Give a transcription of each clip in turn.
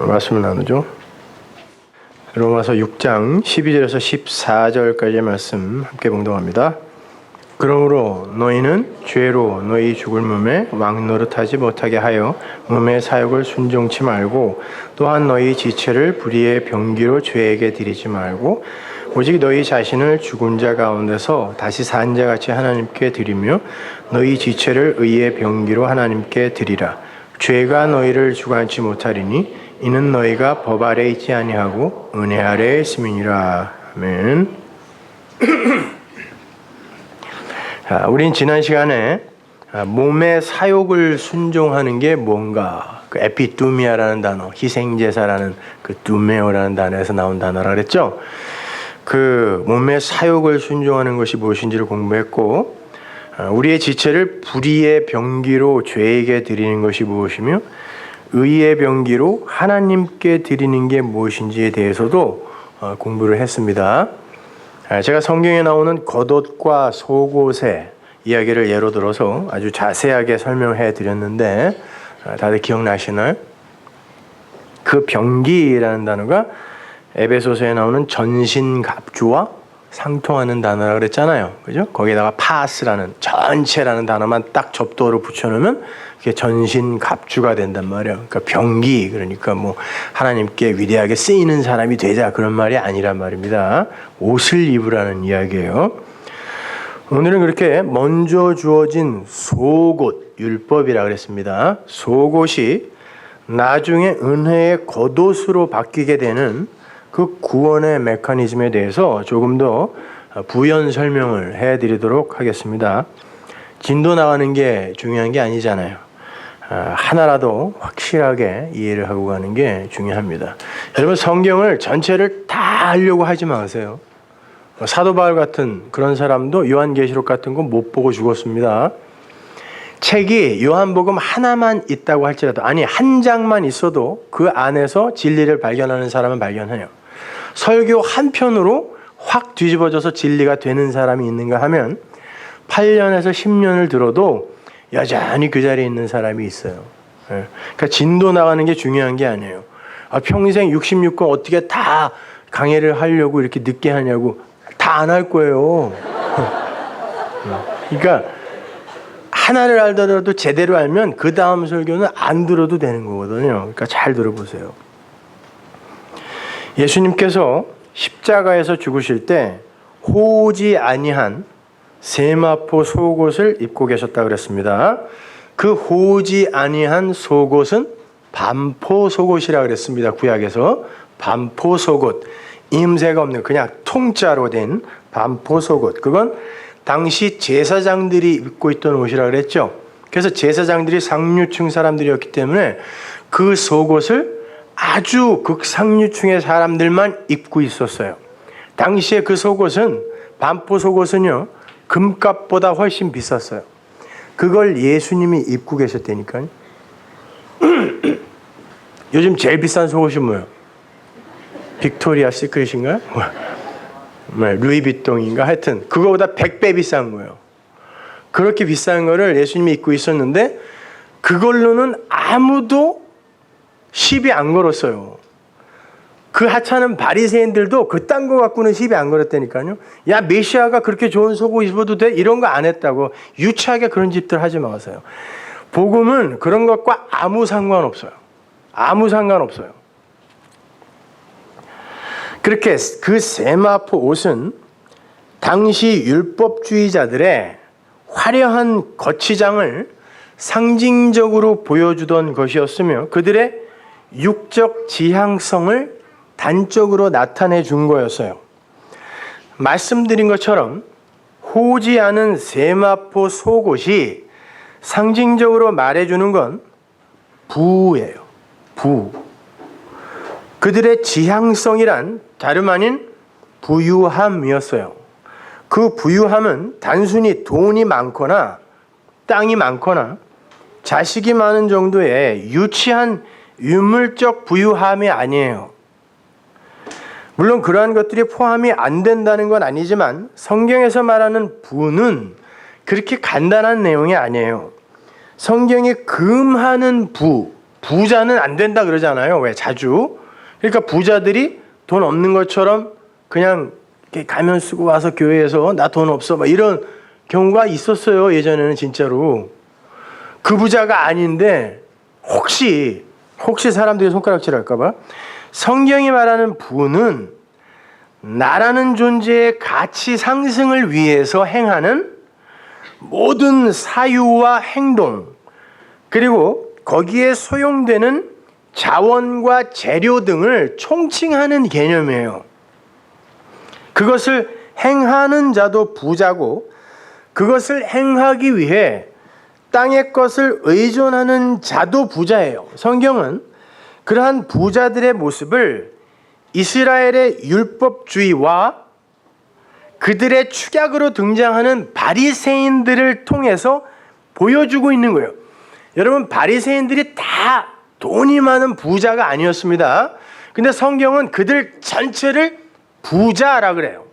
말씀을 나누죠. 로마서 6장 12절에서 14절까지의 말씀 함께 봉독합니다. 그러므로 너희는 죄로 너희 죽을 몸에 왕노릇하지 못하게 하여 몸의 사욕을 순종치 말고, 또한 너희 지체를 불의의 병기로 죄에게 드리지 말고, 오직 너희 자신을 죽은 자 가운데서 다시 산 자같이 하나님께 드리며 너희 지체를 의의 병기로 하나님께 드리라. 죄가 너희를 주관치 못하리니 이는 너희가 법 아래 있지 아니하고 은혜 아래에 있음이니라. 아멘. 우린 지난 시간에 몸의 사욕을 순종하는 게 뭔가, 그 에피두미아라는 단어, 희생제사라는 그 두메오라는 단어에서 나온 단어라 그랬죠. 그 몸의 사욕을 순종하는 것이 무엇인지를 공부했고, 우리의 지체를 불의의 병기로 죄에게 드리는 것이 무엇이며 의의 병기로 하나님께 드리는 게 무엇인지에 대해서도 공부를 했습니다. 제가 성경에 나오는 겉옷과 속옷의 이야기를 예로 들어서 아주 자세하게 설명해 드렸는데, 다들 기억나시나요? 그 병기라는 단어가 에베소서에 나오는 전신갑주와 상통하는 단어라 그랬잖아요. 그죠? 거기다가 파스라는, 전체라는 단어만 딱 접두어로 붙여놓으면 그게 전신갑주가 된단 말이에요. 그러니까 병기, 그러니까 뭐 하나님께 위대하게 쓰이는 사람이 되자, 그런 말이 아니란 말입니다. 옷을 입으라는 이야기예요. 오늘은 그렇게 먼저 주어진 속옷, 율법이라 그랬습니다. 속옷이 나중에 은혜의 겉옷으로 바뀌게 되는 그 구원의 메커니즘에 대해서 조금 더 부연 설명을 해드리도록 하겠습니다. 진도 나가는 게 중요한 게 아니잖아요. 하나라도 확실하게 이해를 하고 가는 게 중요합니다. 여러분, 성경을 전체를 다 알려고 하지 마세요. 사도 바울 같은 그런 사람도 요한계시록 같은 거 못 보고 죽었습니다. 책이 요한복음 하나만 있다고 할지라도, 아니 한 장만 있어도 그 안에서 진리를 발견하는 사람은 발견해요. 설교 한 편으로 확 뒤집어져서 진리가 되는 사람이 있는가 하면 8년에서 10년을 들어도 여전히 그 자리에 있는 사람이 있어요. 그러니까 진도 나가는 게 중요한 게 아니에요. 평생 66권 어떻게 다 강의를 하려고 이렇게 늦게 하냐고. 다 안 할 거예요. 그러니까 하나를 알더라도 제대로 알면 그 다음 설교는 안 들어도 되는 거거든요. 그러니까 잘 들어보세요. 예수님께서 십자가에서 죽으실 때 호지 아니한 세마포 속옷을 입고 계셨다 그랬습니다. 그 호지 아니한 속옷은 반포 속옷이라 그랬습니다. 구약에서 반포 속옷, 임새가 없는 그냥 통짜로 된 반포 속옷, 그건 당시 제사장들이 입고 있던 옷이라 그랬죠. 그래서 제사장들이 상류층 사람들이었기 때문에 그 속옷을 아주 극상류층의 사람들만 입고 있었어요. 당시에 그 속옷은, 반포 속옷은요, 금값보다 훨씬 비쌌어요. 그걸 예수님이 입고 계셨다니까요. 요즘 제일 비싼 속옷이 뭐예요? 빅토리아 시크릿인가요? 루이비통인가? 하여튼 그거보다 100배 비싼 거예요. 그렇게 비싼 거를 예수님이 입고 있었는데 그걸로는 아무도 시비 안 걸었어요. 그 하찮은 바리새인들도 그딴 거 갖고는 시비 안 걸었다니까요. 야, 메시아가 그렇게 좋은 속옷 입어도 돼? 이런 거 안 했다고. 유치하게 그런 짓들 하지 마세요. 복음은 그런 것과 아무 상관없어요. 아무 상관없어요. 그렇게 그 세마포 옷은 당시 율법주의자들의 화려한 거치장을 상징적으로 보여주던 것이었으며 그들의 육적 지향성을 단적으로 나타내 준 거였어요. 말씀드린 것처럼 호지 않은 세마포 속옷이 상징적으로 말해주는 건 부예요. 부. 그들의 지향성이란 다름 아닌 부유함이었어요. 그 부유함은 단순히 돈이 많거나 땅이 많거나 자식이 많은 정도의 유치한 유물적 부유함이 아니에요. 물론 그러한 것들이 포함이 안 된다는 건 아니지만 성경에서 말하는 부는 그렇게 간단한 내용이 아니에요. 성경이 금하는 부자는 안 된다 그러잖아요. 왜? 자주. 그러니까 부자들이 돈 없는 것처럼 그냥 이렇게 가면 쓰고 와서 교회에서 나 돈 없어 막 이런 경우가 있었어요. 예전에는 진짜로. 그 부자가 아닌데 혹시 사람들이 손가락질할까 봐 성경이 말하는 부는 나라는 존재의 가치 상승을 위해서 행하는 모든 사유와 행동, 그리고 거기에 소용되는 자원과 재료 등을 총칭하는 개념이에요. 그것을 행하는 자도 부자고, 그것을 행하기 위해 땅의 것을 의존하는 자도 부자예요. 성경은 그러한 부자들의 모습을 이스라엘의 율법주의와 그들의 축약으로 등장하는 바리새인들을 통해서 보여주고 있는 거예요. 여러분, 바리새인들이 다 돈이 많은 부자가 아니었습니다. 근데 성경은 그들 전체를 부자라 그래요.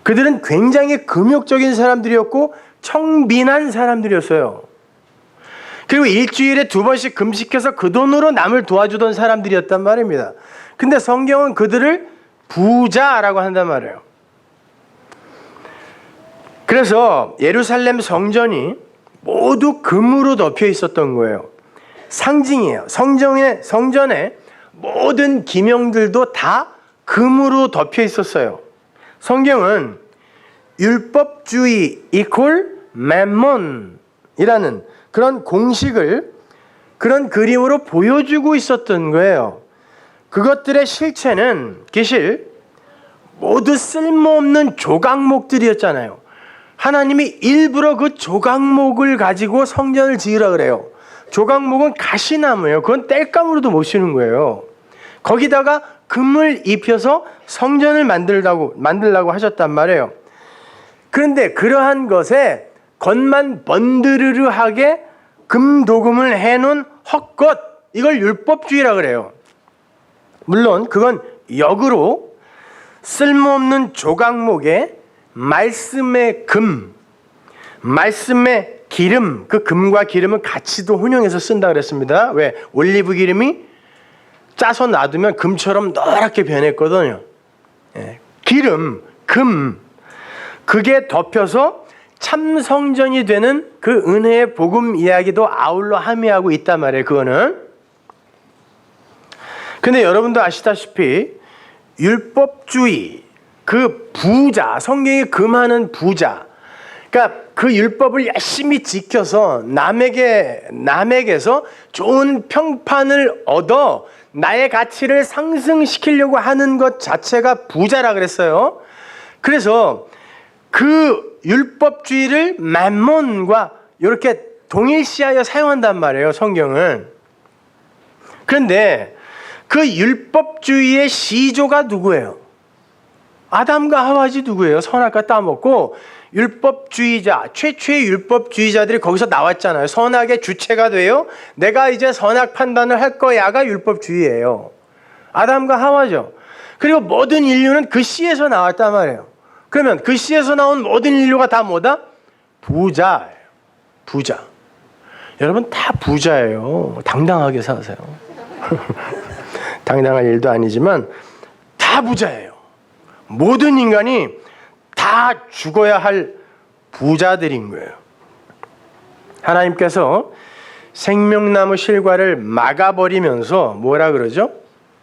그들은 굉장히 금욕적인 사람들이었고 청빈한 사람들이었어요. 그리고 일주일에 2번씩 금식해서 그 돈으로 남을 도와주던 사람들이었단 말입니다. 근데 성경은 그들을 부자라고 한단 말이에요. 그래서 예루살렘 성전이 모두 금으로 덮여 있었던 거예요. 상징이에요. 성전의 모든 기명들도 다 금으로 덮여 있었어요. 성경은 율법주의 이퀄 맴몬이라는 그런 공식을 그런 그림으로 보여주고 있었던 거예요. 그것들의 실체는 기실 모두 쓸모없는 조각목들이었잖아요. 하나님이 일부러 그 조각목을 가지고 성전을 지으라 그래요. 조각목은 가시나무예요. 그건 땔감으로도 못 씌우는 거예요. 거기다가 금을 입혀서 성전을 만들라고 하셨단 말이에요. 그런데 그러한 것에 겉만 번드르르하게 금도금을 해놓은 헛것, 이걸 율법주의라 그래요. 물론 그건 역으로 쓸모없는 조각목에 말씀의 금, 말씀의 기름, 그 금과 기름은 같이도 혼용해서 쓴다 그랬습니다. 왜? 올리브 기름이 짜서 놔두면 금처럼 노랗게 변했거든요. 기름, 금, 그게 덮여서 참 성전이 되는 그 은혜의 복음 이야기도 아울러 함의하고 있단 말이에요. 그거는. 근데 여러분도 아시다시피 율법주의, 그 부자, 성경이 금하는 부자, 그러니까 그 율법을 열심히 지켜서 남에게서 좋은 평판을 얻어 나의 가치를 상승시키려고 하는 것 자체가 부자라 그랬어요. 그래서 그 율법주의를 맘몬과 이렇게 동일시하여 사용한단 말이에요, 성경은. 그런데 그 율법주의의 시조가 누구예요? 아담과 하와지 누구예요? 선악과 따먹고 율법주의자, 최초의 율법주의자들이 거기서 나왔잖아요. 선악의 주체가 돼요. 내가 이제 선악 판단을 할 거야가 율법주의예요. 아담과 하와죠. 그리고 모든 인류는 그 씨에서 나왔단 말이에요. 그러면 그 씨에서 나온 모든 인류가 다 뭐다? 부자예요. 부자. 여러분 다 부자예요. 당당하게 사세요. 당당할 일도 아니지만 다 부자예요. 모든 인간이 다 죽어야 할 부자들인 거예요. 하나님께서 생명나무 실과를 막아버리면서 뭐라 그러죠?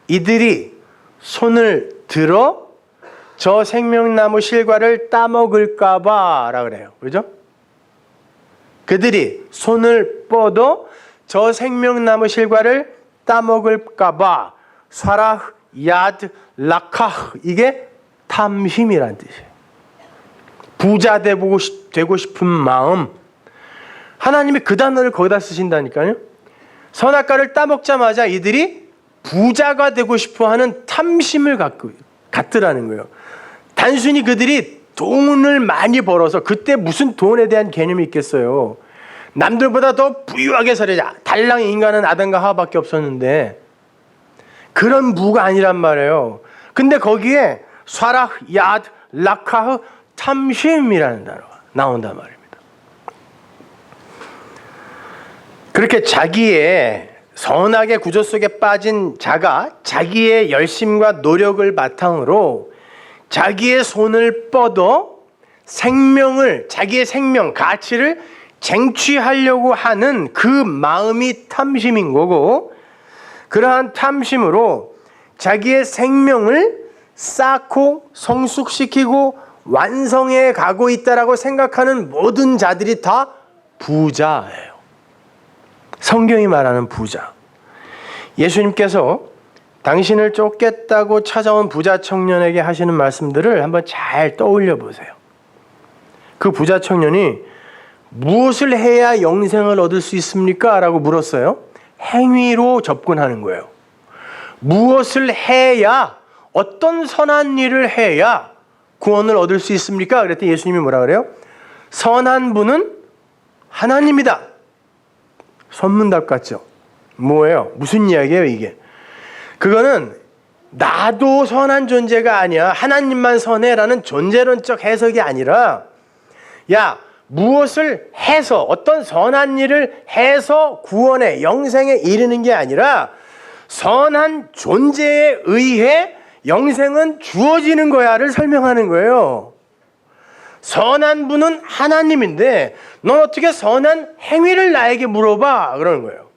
이들이 손을 들어 저 생명나무 실과를 따먹을까 봐라 그래요. 그죠? 그들이 손을 뻗어 저 생명나무 실과를 따먹을까 봐 사라흐 야드 라카흐, 이게 탐심이란 뜻이에요. 부자 되고 싶은 마음. 하나님이 그 단어를 거기다 쓰신다니까요. 선악과를 따먹자마자 이들이 부자가 되고 싶어하는 탐심을 갖더라는 거예요. 단순히 그들이 돈을 많이 벌어서, 그때 무슨 돈에 대한 개념이 있겠어요. 남들보다 더 부유하게 살자. 달랑 인간은 아담과 하와밖에 없었는데 그런 부가 아니란 말이에요. 근데 거기에 사라흐 야드 라카흐 탐심이라는 단어가 나온단 말입니다. 그렇게 자기의 선악의 구조 속에 빠진 자가 자기의 열심과 노력을 바탕으로 자기의 손을 뻗어 자기의 생명, 가치를 쟁취하려고 하는 그 마음이 탐심인 거고, 그러한 탐심으로 자기의 생명을 쌓고 성숙시키고 완성해 가고 있다라고 생각하는 모든 자들이 다 부자예요. 성경이 말하는 부자. 예수님께서 당신을 쫓겠다고 찾아온 부자 청년에게 하시는 말씀들을 한번 잘 떠올려 보세요. 그 부자 청년이 무엇을 해야 영생을 얻을 수 있습니까? 라고 물었어요. 행위로 접근하는 거예요. 무엇을 해야, 어떤 선한 일을 해야 구원을 얻을 수 있습니까? 그랬더니 예수님이 뭐라 그래요? 선한 분은 하나님이다. 선문답 같죠? 뭐예요? 무슨 이야기예요 이게? 그거는 나도 선한 존재가 아니야, 하나님만 선해라는 존재론적 해석이 아니라, 야, 무엇을 해서, 어떤 선한 일을 해서 구원에, 영생에 이르는 게 아니라 선한 존재에 의해 영생은 주어지는 거야를 설명하는 거예요. 선한 분은 하나님인데 넌 어떻게 선한 행위를 나에게 물어봐? 그러는 거예요.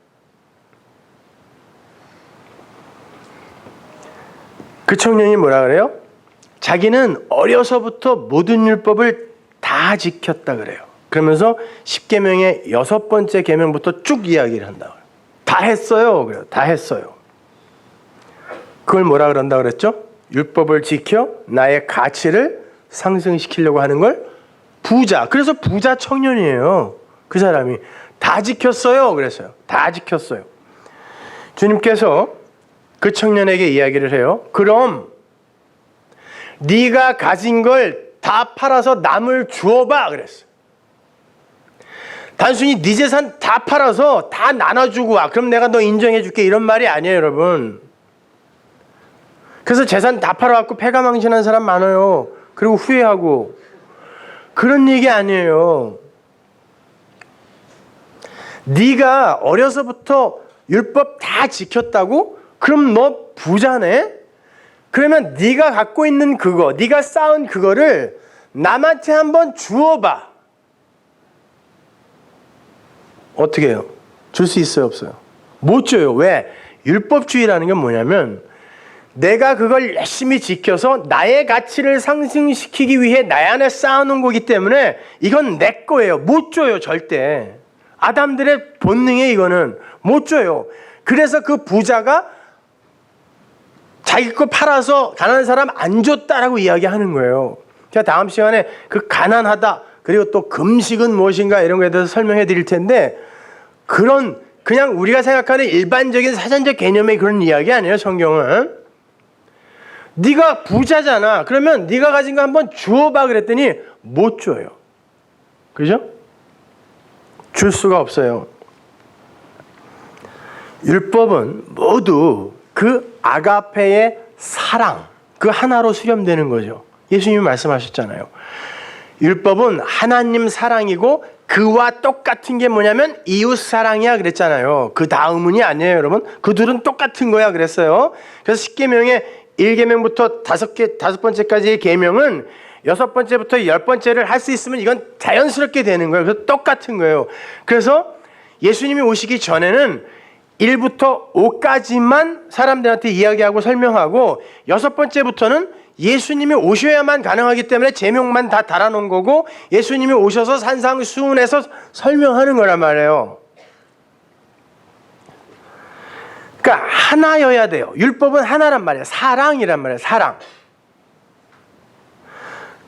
그 청년이 뭐라 그래요? 자기는 어려서부터 모든 율법을 다 지켰다 그래요. 그러면서 10계명의 6번째 계명부터 쭉 이야기를 한다 그래요. 다 했어요. 그래요. 다 했어요. 그걸 뭐라 그런다 그랬죠? 율법을 지켜 나의 가치를 상승시키려고 하는 걸 부자. 그래서 부자 청년이에요. 그 사람이 다 지켰어요. 그랬어요. 다 지켰어요. 주님께서 그 청년에게 이야기를 해요. 그럼 네가 가진 걸 다 팔아서 남을 주어봐 그랬어요. 단순히 네 재산 다 팔아서 다 나눠주고 와. 그럼 내가 너 인정해줄게. 이런 말이 아니에요, 여러분. 그래서 재산 다 팔아갖고 패가망신한 사람 많아요. 그리고 후회하고. 그런 얘기 아니에요. 네가 어려서부터 율법 다 지켰다고? 그럼 너 부자네? 그러면 네가 갖고 있는 그거, 네가 쌓은 그거를 남한테 한번 주어봐. 어떻게 해요? 줄 수 있어요, 없어요? 못 줘요. 왜? 율법주의라는 게 뭐냐면 내가 그걸 열심히 지켜서 나의 가치를 상승시키기 위해 나 안에 쌓아놓은 거기 때문에 이건 내 거예요. 못 줘요, 절대. 아담들의 본능에 이거는 못 줘요. 그래서 그 부자가 자기 거 팔아서 가난한 사람 안 줬다라고 이야기하는 거예요. 제가 다음 시간에 그 가난하다 그리고 또 금식은 무엇인가 이런 거에 대해서 설명해 드릴 텐데, 그런 그냥 우리가 생각하는 일반적인 사전적 개념의 그런 이야기 아니에요. 성경은 네가 부자잖아. 그러면 네가 가진 거 한번 주어봐 그랬더니 못 줘요. 그죠? 줄 수가 없어요. 율법은 모두 그 아가페의 사랑, 그 하나로 수렴되는 거죠. 예수님이 말씀하셨잖아요. 율법은 하나님 사랑이고 그와 똑같은 게 뭐냐면 이웃 사랑이야 그랬잖아요. 그 다음은이 아니에요, 여러분. 그 둘은 똑같은 거야 그랬어요. 그래서 10계명의 1계명부터 5번째까지의 계명은 6번째부터 10번째를 할 수 있으면 이건 자연스럽게 되는 거예요. 그래서 똑같은 거예요. 그래서 예수님이 오시기 전에는 1부터 5까지만 사람들한테 이야기하고 설명하고 6번째부터는 예수님이 오셔야만 가능하기 때문에 제명만 다 달아놓은 거고 예수님이 오셔서 산상수훈에서 설명하는 거란 말이에요. 그러니까 하나여야 돼요. 율법은 하나란 말이에요. 사랑이란 말이에요. 사랑.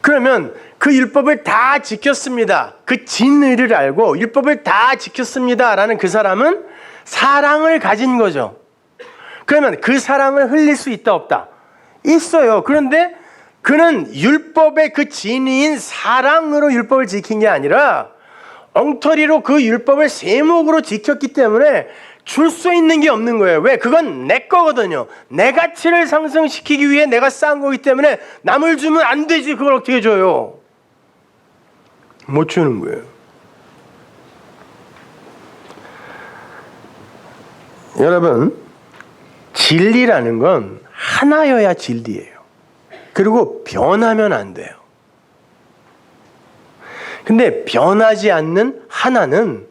그러면 그 율법을 다 지켰습니다. 그 진의를 알고 율법을 다 지켰습니다 라는 그 사람은 사랑을 가진 거죠. 그러면 그 사랑을 흘릴 수 있다 없다? 있어요. 그런데 그는 율법의 그 진의인 사랑으로 율법을 지킨 게 아니라 엉터리로 그 율법을 세목으로 지켰기 때문에 줄 수 있는 게 없는 거예요. 왜? 그건 내 거거든요. 내 가치를 상승시키기 위해 내가 쌓은 거기 때문에 남을 주면 안 되지. 그걸 어떻게 줘요? 못 주는 거예요. 여러분, 진리라는 건 하나여야 진리예요. 그리고 변하면 안 돼요. 근데 변하지 않는 하나는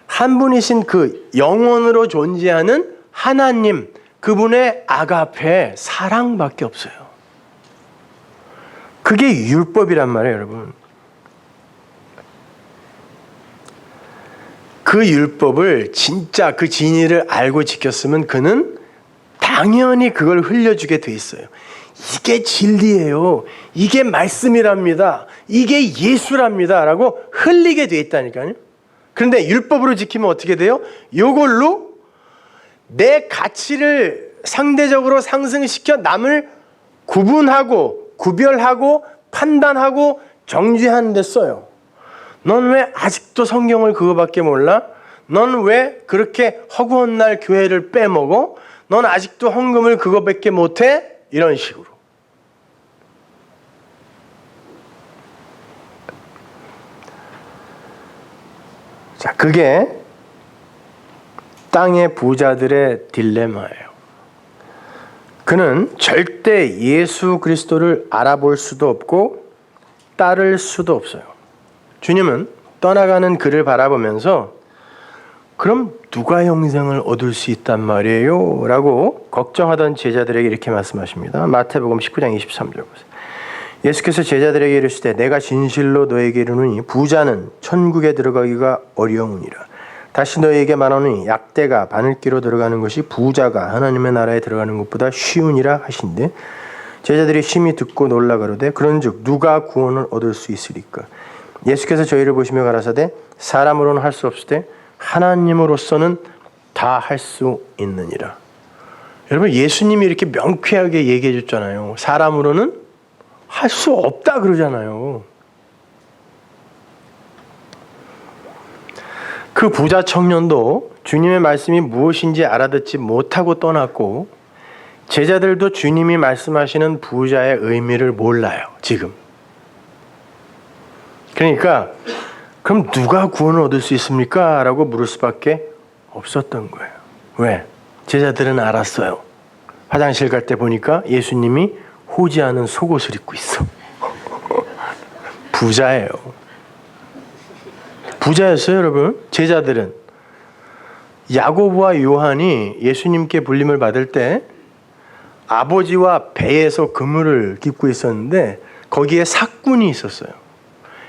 한 분이신 그 영원으로 존재하는 하나님, 그분의 아가페, 사랑밖에 없어요. 그게 율법이란 말이에요, 여러분. 그 율법을 진짜 그 진리를 알고 지켰으면 그는 당연히 그걸 흘려주게 돼 있어요. 이게 진리예요. 이게 말씀이랍니다. 이게 예수랍니다. 라고 흘리게 돼 있다니까요. 그런데 율법으로 지키면 어떻게 돼요? 이걸로 내 가치를 상대적으로 상승시켜 남을 구분하고 구별하고 판단하고 정죄하는 데 써요. 넌 왜 아직도 성경을 그거밖에 몰라? 넌 왜 그렇게 허구한 날 교회를 빼먹어? 넌 아직도 헌금을 그거밖에 못해? 이런 식으로. 자, 그게 땅의 부자들의 딜레마예요. 그는 절대 예수 그리스도를 알아볼 수도 없고 따를 수도 없어요. 주님은 떠나가는 그를 바라보면서 그럼 누가 영생을 얻을 수 있단 말이에요? 라고 걱정하던 제자들에게 이렇게 말씀하십니다. 마태복음 19장 23절. 예수께서 제자들에게 이르시되 내가 진실로 너에게 이르노니 부자는 천국에 들어가기가 어려우니라. 다시 너에게 말하노니 약대가 바늘기로 들어가는 것이 부자가 하나님의 나라에 들어가는 것보다 쉬우니라 하신대. 제자들이 심히 듣고 놀라 가로되 그런즉 누가 구원을 얻을 수 있으리까? 예수께서 저희를 보시며 가라사대 사람으로는 할 수 없으되 하나님으로서는 다 할 수 있느니라. 여러분, 예수님이 이렇게 명쾌하게 얘기해 줬잖아요. 사람으로는 할 수 없다 그러잖아요. 그 부자 청년도 주님의 말씀이 무엇인지 알아듣지 못하고 떠났고 제자들도 주님이 말씀하시는 부자의 의미를 몰라요. 지금. 그러니까 그럼 누가 구원을 얻을 수 있습니까? 라고 물을 수밖에 없었던 거예요. 왜? 제자들은 알았어요. 화장실 갈 때 보니까 예수님이 호지하는 속옷을 입고 있어. 부자예요. 부자였어요, 여러분. 제자들은. 야고보와 요한이 예수님께 불림을 받을 때 아버지와 배에서 그물을 깃고 있었는데 거기에 삭군이 있었어요.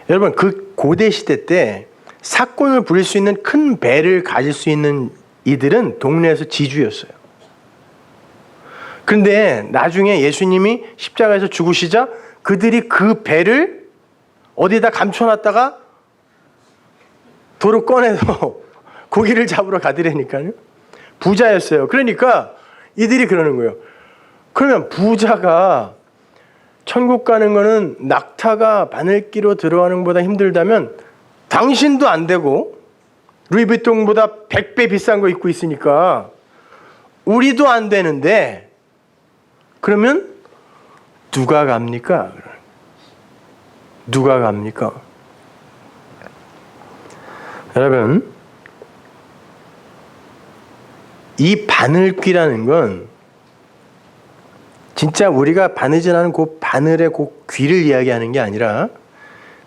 여러분, 그 고대 시대 때 삭군을 부릴 수 있는 큰 배를 가질 수 있는 이들은 동네에서 지주였어요. 그런데 나중에 예수님이 십자가에서 죽으시자 그들이 그 배를 어디다 감춰놨다가 도로 꺼내서 고기를 잡으러 가더라니까요. 부자였어요. 그러니까 이들이 그러는 거예요. 그러면 부자가 천국 가는 거는 낙타가 바늘기로 들어가는 것보다 힘들다면 당신도 안 되고 루이비통보다 100배 비싼 거 입고 있으니까 우리도 안 되는데 그러면 누가 갑니까? 누가 갑니까? 여러분, 이 바늘귀라는 건 진짜 우리가 바느질하는 그 바늘의 그 귀를 이야기하는 게 아니라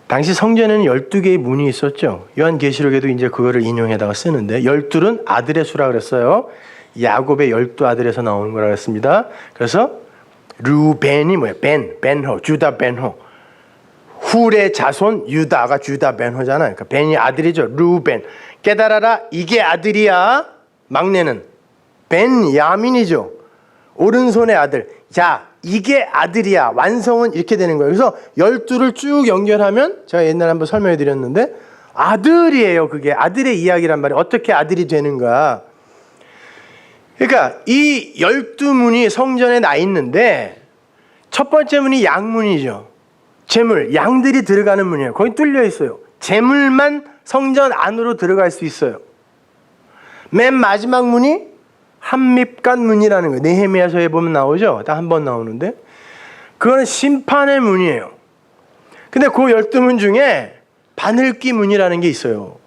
당시 성전에는 12개의 문이 있었죠. 요한계시록에도 이제 그거를 인용해다가 쓰는데 12은 아들의 수라 그랬어요. 야곱의 12아들에서 나오는 거라 그랬습니다. 그래서 루벤이 뭐예요? 벤호, 주다 벤호. 훌의 자손 유다가 주다 벤호잖아요. 그러니까 벤이 아들이죠. 루벤. 깨달아라, 이게 아들이야. 막내는 벤야민이죠. 오른손의 아들. 자, 이게 아들이야. 완성은 이렇게 되는 거예요. 그래서 12를 쭉 연결하면 제가 옛날에 한번 설명해 드렸는데 아들이에요. 그게 아들의 이야기란 말이에요. 어떻게 아들이 되는가. 그러니까 이 12문이 성전에 나 있는데 첫 번째 문이 양문이죠. 재물, 양들이 들어가는 문이에요. 거기 뚫려 있어요. 재물만 성전 안으로 들어갈 수 있어요. 맨 마지막 문이 한밉간 문이라는 거예요. 느헤미야서에 보면 나오죠. 딱 한 번 나오는데 그거는 심판의 문이에요. 근데 그 12문 중에 바늘귀 문이라는 게 있어요.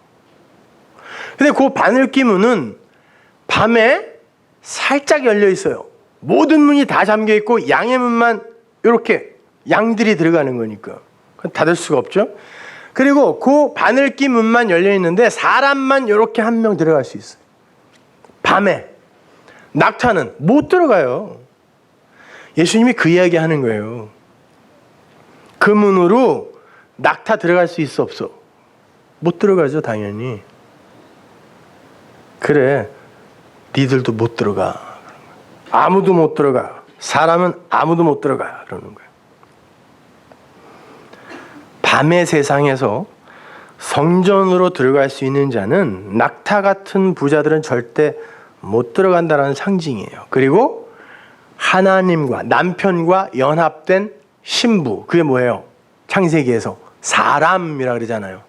근데 그 바늘귀 문은 밤에 살짝 열려 있어요. 모든 문이 다 잠겨 있고 양의 문만 이렇게 양들이 들어가는 거니까 닫을 수가 없죠. 그리고 그 바늘기 문만 열려 있는데 사람만 이렇게 한 명 들어갈 수 있어요. 밤에. 낙타는 못 들어가요. 예수님이 그 이야기 하는 거예요. 그 문으로 낙타 들어갈 수 있어 없어? 못 들어가죠, 당연히. 그래, 니들도 못 들어가. 아무도 못 들어가. 사람은 아무도 못 들어가. 그러는 거예요. 밤의 세상에서 성전으로 들어갈 수 있는 자는 낙타 같은 부자들은 절대 못 들어간다는 상징이에요. 그리고 하나님과 남편과 연합된 신부, 그게 뭐예요? 창세기에서 사람이라 그러잖아요.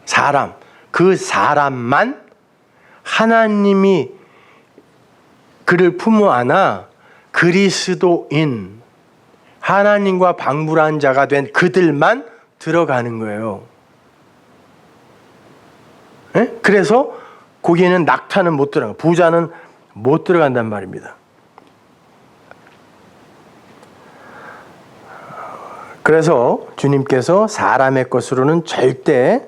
사람. 그 사람만 하나님이 그를 품어 안아 그리스도인, 하나님과 방불한 자가 된 그들만 들어가는 거예요. 네? 그래서 거기에는 낙타는 못 들어가, 부자는 못 들어간단 말입니다. 그래서 주님께서 사람의 것으로는 절대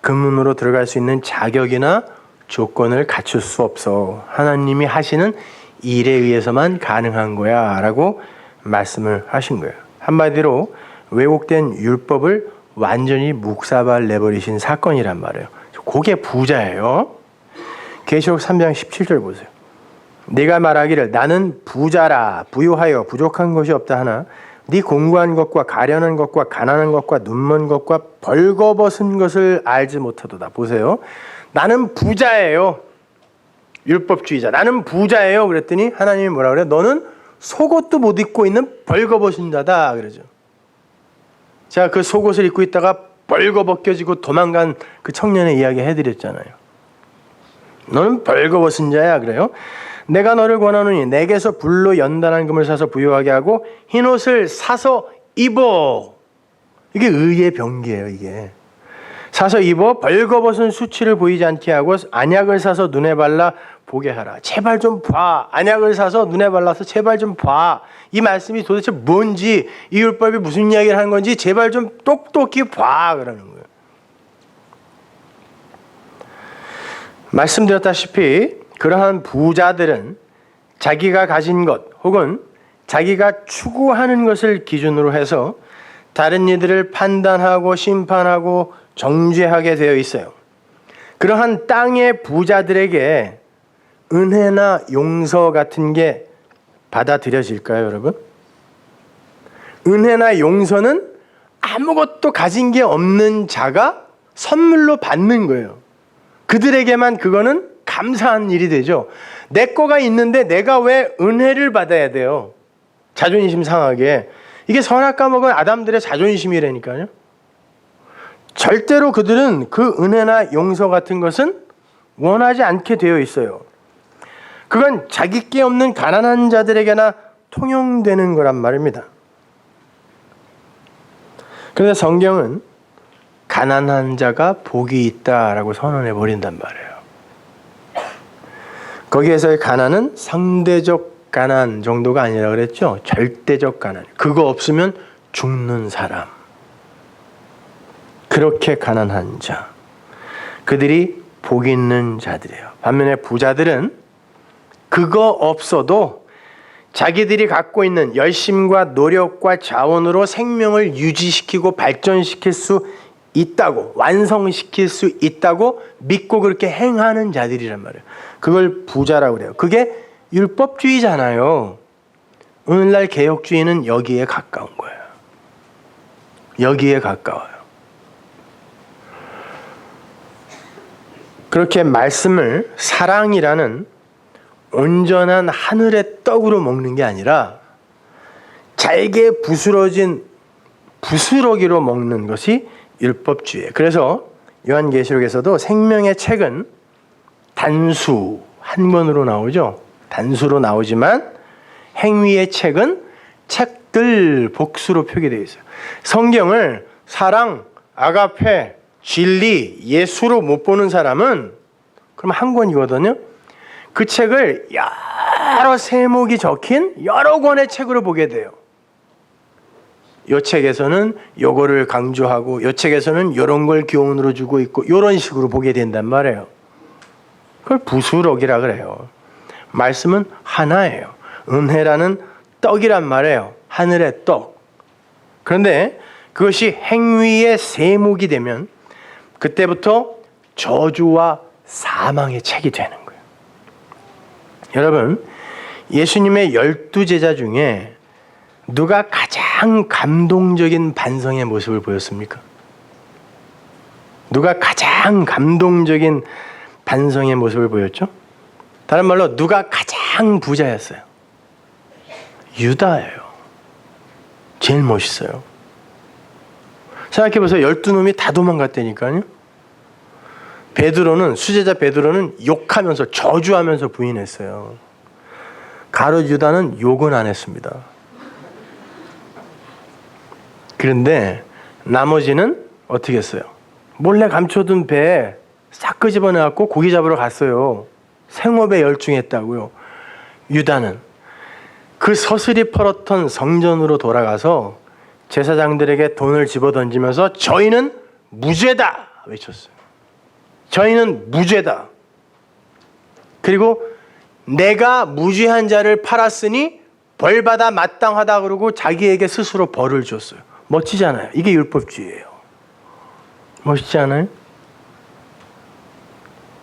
그 문으로 들어갈 수 있는 자격이나 조건을 갖출 수 없어. 하나님이 하시는 일에 의해서만 가능한 거야 라고 말씀을 하신 거예요. 한마디로 왜곡된 율법을 완전히 묵사발 내버리신 사건이란 말이에요. 그게 부자예요. 계시록 3장 17절 보세요. 네가 말하기를 나는 부자라 부유하여 부족한 것이 없다 하나 네 공고한 것과 가련한 것과 가난한 것과 눈먼 것과 벌거벗은 것을 알지 못하도다. 보세요. 나는 부자예요. 율법주의자. 나는 부자예요. 그랬더니 하나님이 뭐라 그래요? 너는 속옷도 못 입고 있는 벌거벗은 자다. 그러죠. 제가 그 속옷을 입고 있다가 벌거벗겨지고 도망간 그 청년의 이야기 해드렸잖아요. 너는 벌거벗은 자야. 그래요. 내가 너를 권하노니 내게서 불로 연단한 금을 사서 부유하게 하고 흰옷을 사서 입어. 이게 의의 병기예요. 이게 사서 입어 벌거벗은 수치를 보이지 않게 하고 안약을 사서 눈에 발라 보게 하라. 제발 좀 봐. 안약을 사서 눈에 발라서 제발 좀 봐. 이 말씀이 도대체 뭔지, 이 율법이 무슨 이야기를 하는 건지 제발 좀 똑똑히 봐. 그러는 거예요. 말씀드렸다시피 그러한 부자들은 자기가 가진 것 혹은 자기가 추구하는 것을 기준으로 해서 다른 이들을 판단하고 심판하고 정죄하게 되어 있어요. 그러한 땅의 부자들에게 은혜나 용서 같은 게 받아들여질까요, 여러분? 은혜나 용서는 아무것도 가진 게 없는 자가 선물로 받는 거예요. 그들에게만 그거는 감사한 일이 되죠. 내 거가 있는데 내가 왜 은혜를 받아야 돼요? 자존심 상하게. 이게 선악과 먹은 아담들의 자존심이라니까요. 절대로 그들은 그 은혜나 용서 같은 것은 원하지 않게 되어 있어요. 그건 자기 게 없는 가난한 자들에게나 통용되는 거란 말입니다. 그런데 성경은 가난한 자가 복이 있다라고 선언해 버린단 말이에요. 거기에서의 가난은 상대적 가난 정도가 아니라 그랬죠. 절대적 가난. 그거 없으면 죽는 사람. 그렇게 가난한 자. 그들이 복 있는 자들이에요. 반면에 부자들은 그거 없어도 자기들이 갖고 있는 열심과 노력과 자원으로 생명을 유지시키고 발전시킬 수 있다고, 완성시킬 수 있다고 믿고 그렇게 행하는 자들이란 말이에요. 그걸 부자라고 그래요. 그게 율법주의잖아요. 오늘날 개혁주의는 여기에 가까운 거예요. 여기에 가까워요. 그렇게 말씀을 사랑이라는 온전한 하늘의 떡으로 먹는 게 아니라 잘게 부스러진 부스러기로 먹는 것이 율법주의예요. 그래서 요한계시록에서도 생명의 책은 단수 한 권으로 나오죠. 단수로 나오지만 행위의 책은 책들 복수로 표기되어 있어요. 성경을 사랑, 아가페, 진리, 예수로 못 보는 사람은 그럼 한 권이거든요. 그 책을 여러 세목이 적힌 여러 권의 책으로 보게 돼요. 이 책에서는 요거를 강조하고 이 책에서는 이런 걸 교훈으로 주고 있고 이런 식으로 보게 된단 말이에요. 그걸 부수록이라 그래요. 말씀은 하나예요. 은혜라는 떡이란 말이에요. 하늘의 떡. 그런데 그것이 행위의 세목이 되면 그때부터 저주와 사망의 책이 되는 거예요. 여러분, 예수님의 12제자 중에 누가 가장 감동적인 반성의 모습을 보였습니까? 누가 가장 감동적인 반성의 모습을 보였죠? 다른 말로 누가 가장 부자였어요? 유다예요. 제일 멋있어요. 생각해보세요. 12놈이 다 도망갔다니까요. 베드로는, 수제자 베드로는 욕하면서 저주하면서 부인했어요. 가룟 유다는 욕은 안 했습니다. 그런데 나머지는 어떻게 했어요? 몰래 감춰둔 배에 싹 끄집어내갖고 고기 잡으러 갔어요. 생업에 열중했다고요. 유다는 그 서슬이 펄었던 성전으로 돌아가서 제사장들에게 돈을 집어던지면서 저희는 무죄다 외쳤어요. 저희는 무죄다. 그리고 내가 무죄한 자를 팔았으니 벌받아 마땅하다 그러고 자기에게 스스로 벌을 줬어요. 멋지지 않아요? 이게 율법주의예요. 멋있지 않아요?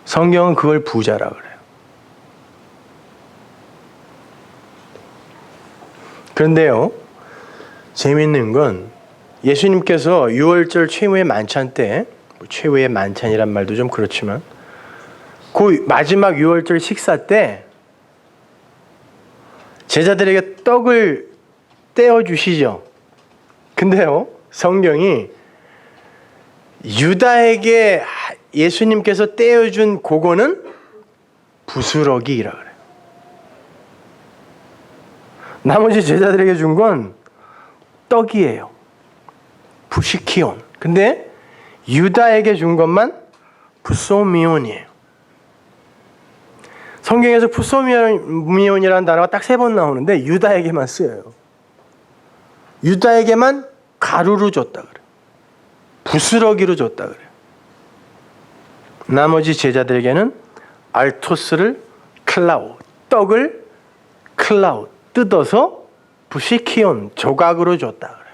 성경은 그걸 부자라 그래요. 그런데요, 재미있는 건 예수님께서 유월절 최후의 만찬 때, 최후의 만찬이란 말도 좀 그렇지만 그 마지막 유월절 식사 때 제자들에게 떡을 떼어주시죠. 근데요, 성경이 유다에게 예수님께서 떼어준 그거는 부스러기라 그래요. 나머지 제자들에게 준 건 떡이에요. 부시키온. 근데 유다에게 준 것만 부소미온이에요. 성경에서 부소미온이라는 단어가 딱 3번 나오는데 유다에게만 쓰여요. 유다에게만 가루로 줬다 그래요. 부스러기로 줬다 그래요. 나머지 제자들에게는 알토스를 클라우, 떡을 클라우, 뜯어서 부시키온, 조각으로 줬다 그래요.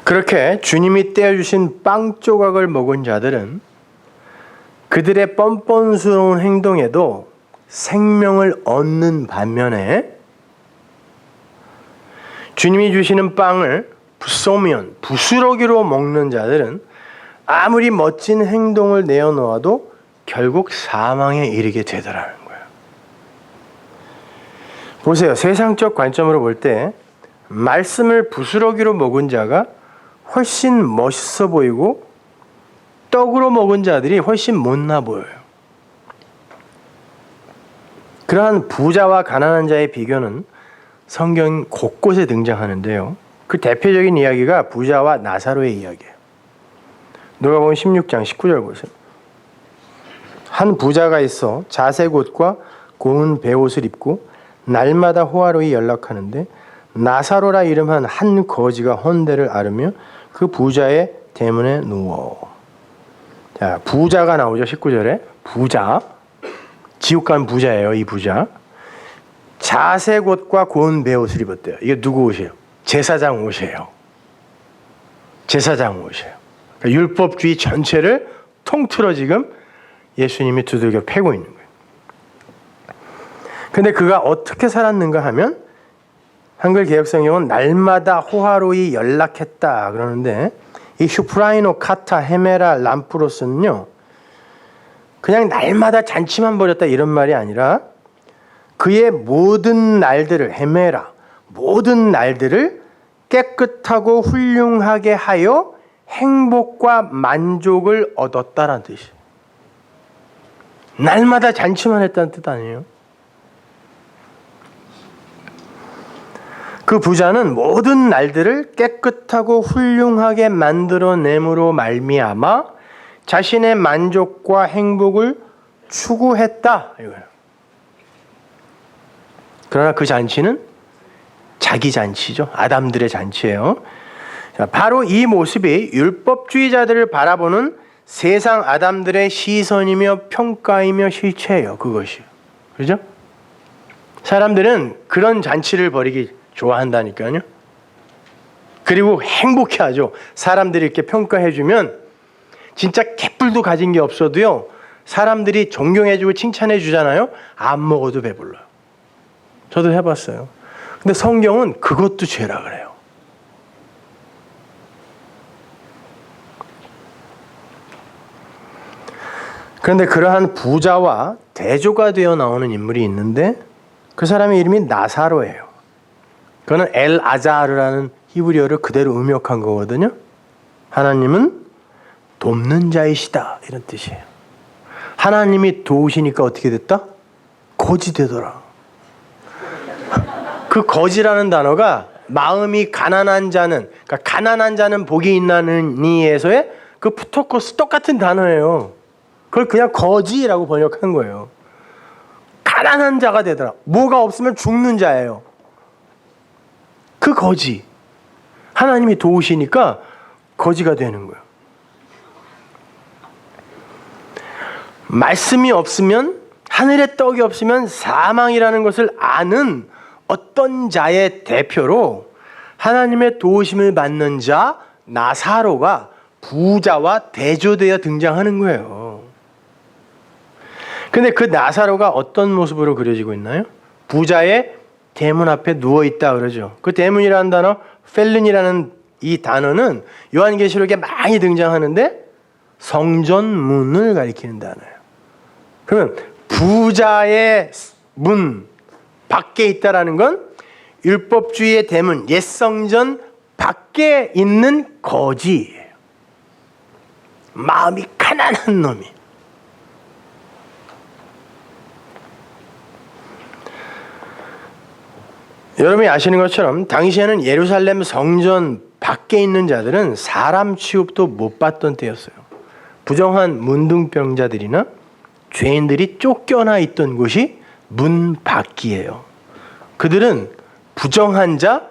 그렇게 주님이 떼어주신 빵 조각을 먹은 자들은 그들의 뻔뻔스러운 행동에도 생명을 얻는 반면에 주님이 주시는 빵을 부소미온, 부스러기로 먹는 자들은 아무리 멋진 행동을 내어놓아도 결국 사망에 이르게 되더라는 거예요. 보세요. 세상적 관점으로 볼 때 말씀을 부스러기로 먹은 자가 훨씬 멋있어 보이고 떡으로 먹은 자들이 훨씬 못나 보여요. 그러한 부자와 가난한 자의 비교는 성경 곳곳에 등장하는데요. 그 대표적인 이야기가 부자와 나사로의 이야기예요. 누가복음 16장 19절 보세요. 한 부자가 있어 자색 옷과 고운 베옷을 입고 날마다 호화로이 연락하는데 나사로라 이름한 한 거지가 헌대를 앓으며 그 부자의 대문에 누워. 자, 부자가 나오죠. 19절에 부자, 지옥 간 부자예요. 이 부자. 자색 옷과 고운 베옷을 입었대요. 이게 누구 옷이에요? 제사장 옷이에요. 제사장 옷이에요. 그러니까 율법주의 전체를 통틀어 지금 예수님이 두들겨 패고 있는 거예요. 근데 그가 어떻게 살았는가 하면 한글 개역성경은 날마다 호화로이 연락했다 그러는데 이 슈프라이노 카타 헤메라 람프로스는요 그냥 날마다 잔치만 벌였다 이런 말이 아니라 그의 모든 날들을 헤메라 모든 날들을 깨끗하고 훌륭하게 하여 행복과 만족을 얻었다라는 뜻이에요. 날마다 잔치만 했다는 뜻 아니에요. 그 부자는 모든 날들을 깨끗하고 훌륭하게 만들어냄으로 말미암아 자신의 만족과 행복을 추구했다 이거예요. 그러나 그 잔치는 자기 잔치죠. 아담들의 잔치예요. 자, 바로 이 모습이 율법주의자들을 바라보는 세상 아담들의 시선이며 평가이며 실체예요. 그것이. 그죠? 사람들은 그런 잔치를 벌이기 좋아한다니까요. 그리고 행복해하죠. 사람들이 이렇게 평가해주면 진짜 개뿔도 가진 게 없어도요. 사람들이 존경해주고 칭찬해주잖아요. 안 먹어도 배불러요. 저도 해봤어요. 근데 성경은 그것도 죄라 그래요. 그런데 그러한 부자와 대조가 되어 나오는 인물이 있는데 그 사람의 이름이 나사로예요. 그거는 엘 아자르라는 히브리어를 그대로 음역한 거거든요. 하나님은 돕는 자이시다 이런 뜻이에요. 하나님이 도우시니까 어떻게 됐다? 거지 되더라. 그 거지라는 단어가 마음이 가난한 자는, 그러니까 가난한 자는 복이 있나니에서의 그 푸토코스 똑같은 단어예요. 그걸 그냥 거지라고 번역한 거예요. 가난한 자가 되더라. 뭐가 없으면 죽는 자예요. 그 거지. 하나님이 도우시니까 거지가 되는 거예요. 말씀이 없으면, 하늘에 떡이 없으면 사망이라는 것을 아는 어떤 자의 대표로 하나님의 도우심을 받는 자 나사로가 부자와 대조되어 등장하는 거예요. 근데 그 나사로가 어떤 모습으로 그려지고 있나요? 부자의 대문 앞에 누워있다 그러죠. 그 대문이라는 단어, 펠른이라는 이 단어는 요한계시록에 많이 등장하는데 성전문을 가리키는 단어예요. 그러면 부자의 문 밖에 있다라는 건 율법주의의 대문, 옛 성전 밖에 있는 거지예요. 마음이 가난한 놈이. 여러분이 아시는 것처럼 당시에는 예루살렘 성전 밖에 있는 자들은 사람 취급도 못 받던 때였어요. 부정한 문둥병자들이나 죄인들이 쫓겨나 있던 곳이 문 밖이에요. 그들은 부정한 자,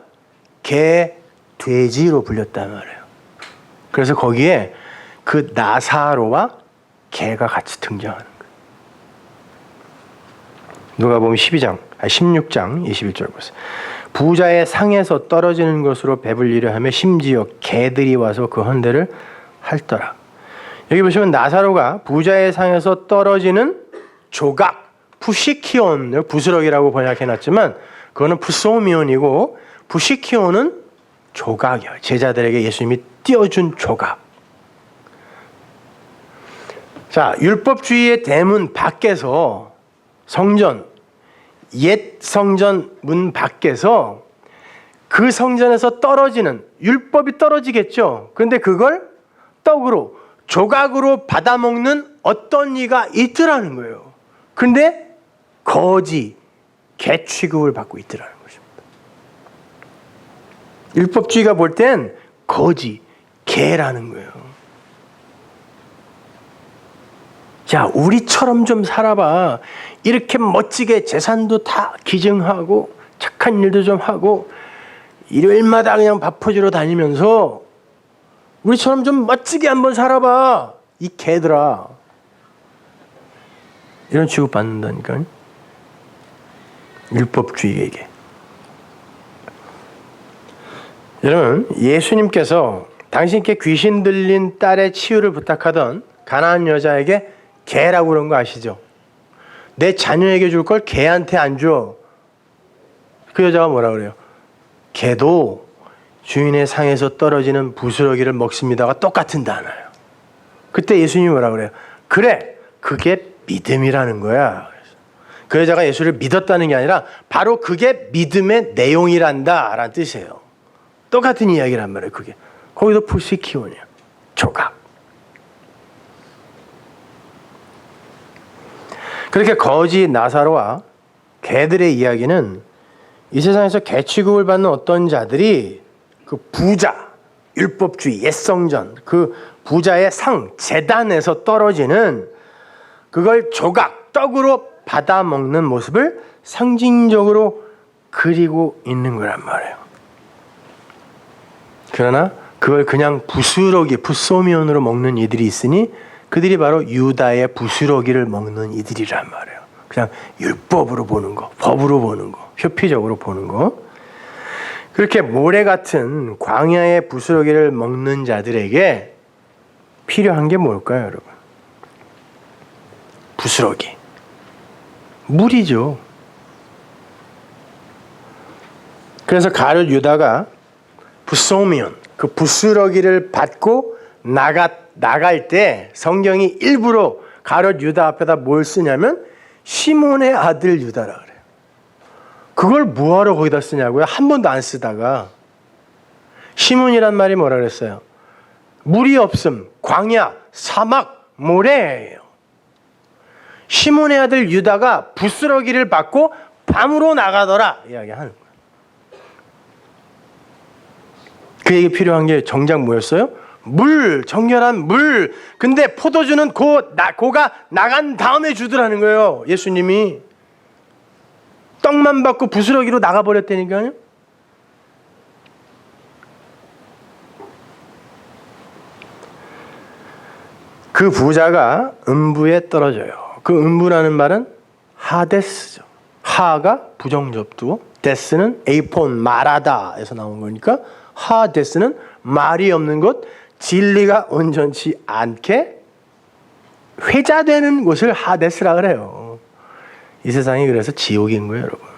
개, 돼지로 불렸단 말이에요. 그래서 거기에 그 나사로와 개가 같이 등장하는 거예요. 누가복음 16장 21절 보세요. 부자의 상에서 떨어지는 것으로 배불리려 하며 심지어 개들이 와서 그 헌대를 핥더라. 여기 보시면 나사로가 부자의 상에서 떨어지는 조각, 푸시키온, 부스럭이라고 번역해놨지만 그거는 푸소미온이고 푸시키온은 조각이에요. 제자들에게 예수님이 띄워준 조각. 자, 율법주의의 대문 밖에서 성전, 옛 성전 문 밖에서 그 성전에서 떨어지는, 율법이 떨어지겠죠. 그런데 그걸 떡으로, 조각으로 받아먹는 어떤 이가 있더라는 거예요. 근데 거지, 개 취급을 받고 있더라는 것입니다. 율법주의가 볼 땐 거지, 개라는 거예요. 자, 우리처럼 좀 살아봐. 이렇게 멋지게 재산도 다 기증하고 착한 일도 좀 하고 일요일마다 그냥 밥 퍼주러 다니면서 우리처럼 좀 멋지게 한번 살아봐. 이 개들아. 이런 취급 받는다니까요. 율법주의에게. 여러분, 예수님께서 당신께 귀신 들린 딸의 치유를 부탁하던 가난한 여자에게 개라고 그런 거 아시죠? 내 자녀에게 줄 걸 개한테 안 줘. 그 여자가 뭐라 그래요? 개도 주인의 상에서 떨어지는 부스러기를 먹습니다가 똑같은 단어예요. 그때 예수님이 뭐라 그래요? 그래, 그게 믿음이라는 거야. 그 여자가 예수를 믿었다는 게 아니라 바로 그게 믿음의 내용이란다 라는 뜻이에요. 똑같은 이야기란 말이에요. 그게 거기도 푸시키온이야. 조각. 그렇게 거지 나사로와 개들의 이야기는 이 세상에서 개 취급을 받는 어떤 자들이 그 부자, 율법주의, 옛성전, 그 부자의 상, 제단에서 떨어지는 그걸 조각, 떡으로 받아 먹는 모습을 상징적으로 그리고 있는 거란 말이에요. 그러나 그걸 그냥 부스러기, 푸소미온으로 먹는 이들이 있으니 그들이 바로 유다의 부스러기를 먹는 이들이란 말이에요. 그냥 율법으로 보는 거, 법으로 보는 거, 효피적으로 보는 거. 그렇게 모래 같은 광야의 부스러기를 먹는 자들에게 필요한 게 뭘까요, 여러분? 부스러기. 물이죠. 그래서 가룟 유다가 부소미온, 그 부스러기를 받고 나갈 때 성경이 일부러 가룟 유다 앞에다 뭘 쓰냐면 시몬의 아들 유다라 그래요. 그걸 뭐하러 거기다 쓰냐고요? 한 번도 안 쓰다가. 시몬이란 말이 뭐라 그랬어요? 물이 없음, 광야, 사막, 모래예요. 시몬의 아들 유다가 부스러기를 받고 밤으로 나가더라 이야기하는 거예요. 그에게 필요한 게 정작 뭐였어요? 물, 정결한 물. 근데 포도주는 고가 나간 다음에 주더라는 거예요. 예수님이. 떡만 받고 부스러기로 나가버렸다니까요. 그 부자가 음부에 떨어져요. 그 음부라는 말은 하데스죠. 하가 부정접두, 데스는 에이폰, 말하다에서 나온 거니까 하데스는 말이 없는 곳, 진리가 온전치 않게 회자되는 곳을 하데스라 그래요. 이 세상이 그래서 지옥인 거예요, 여러분.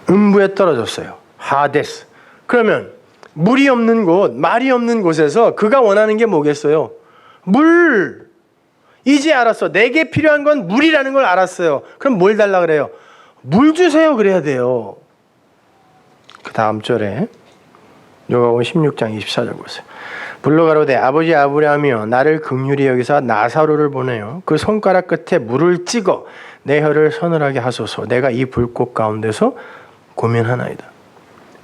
음부에 떨어졌어요. 하데스. 그러면 물이 없는 곳, 말이 없는 곳에서 그가 원하는 게 뭐겠어요? 물. 이제 알았어. 내게 필요한 건 물이라는 걸 알았어요. 그럼 뭘 달라 그래요? 물 주세요 그래야 돼요. 그 다음 절에 요한복음 16장 24절 보세요. 불러 가로되 아버지 아브라함이여 나를 긍휼히 여기사 나사로를 보내요. 그 손가락 끝에 물을 찍어 내 혀를 서늘하게 하소서. 내가 이 불꽃 가운데서 고민하나이다.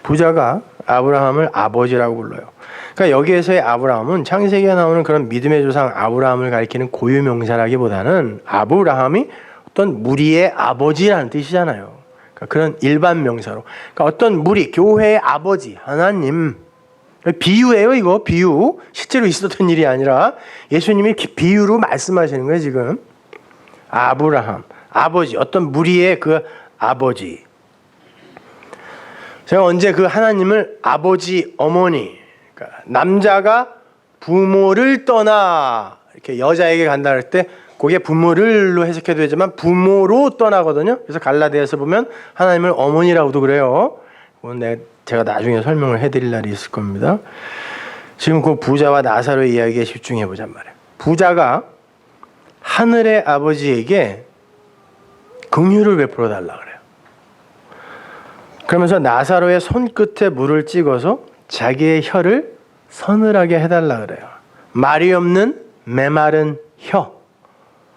부자가 아브라함을 아버지라고 불러요. 그러니까 여기에서의 아브라함은 창세기에 나오는 그런 믿음의 조상 아브라함을 가리키는 고유명사라기보다는 아브라함이 어떤 무리의 아버지라는 뜻이잖아요. 그러니까 그런 일반 명사로. 그러니까 어떤 무리, 교회의 아버지, 하나님. 비유예요, 이거. 비유. 실제로 있었던 일이 아니라 예수님이 비유로 말씀하시는 거예요, 지금. 아브라함, 아버지, 어떤 무리의 그 아버지. 제가 언제 그 하나님을 아버지, 어머니, 그러니까 남자가 부모를 떠나 이렇게 여자에게 간다 할 때 그게 부모를로 해석해도 되지만 부모로 떠나거든요. 그래서 갈라디아서 보면 하나님을 어머니라고도 그래요. 제가 나중에 설명을 해드릴 날이 있을 겁니다. 지금 그 부자와 나사로의 이야기에 집중해 보잔 말이에요. 부자가 하늘의 아버지에게 긍휼을 베풀어 달라 그래요. 그러면서 나사로의 손끝에 물을 찍어서 자기의 혀를 서늘하게 해달라 그래요. 말이 없는 메마른 혀.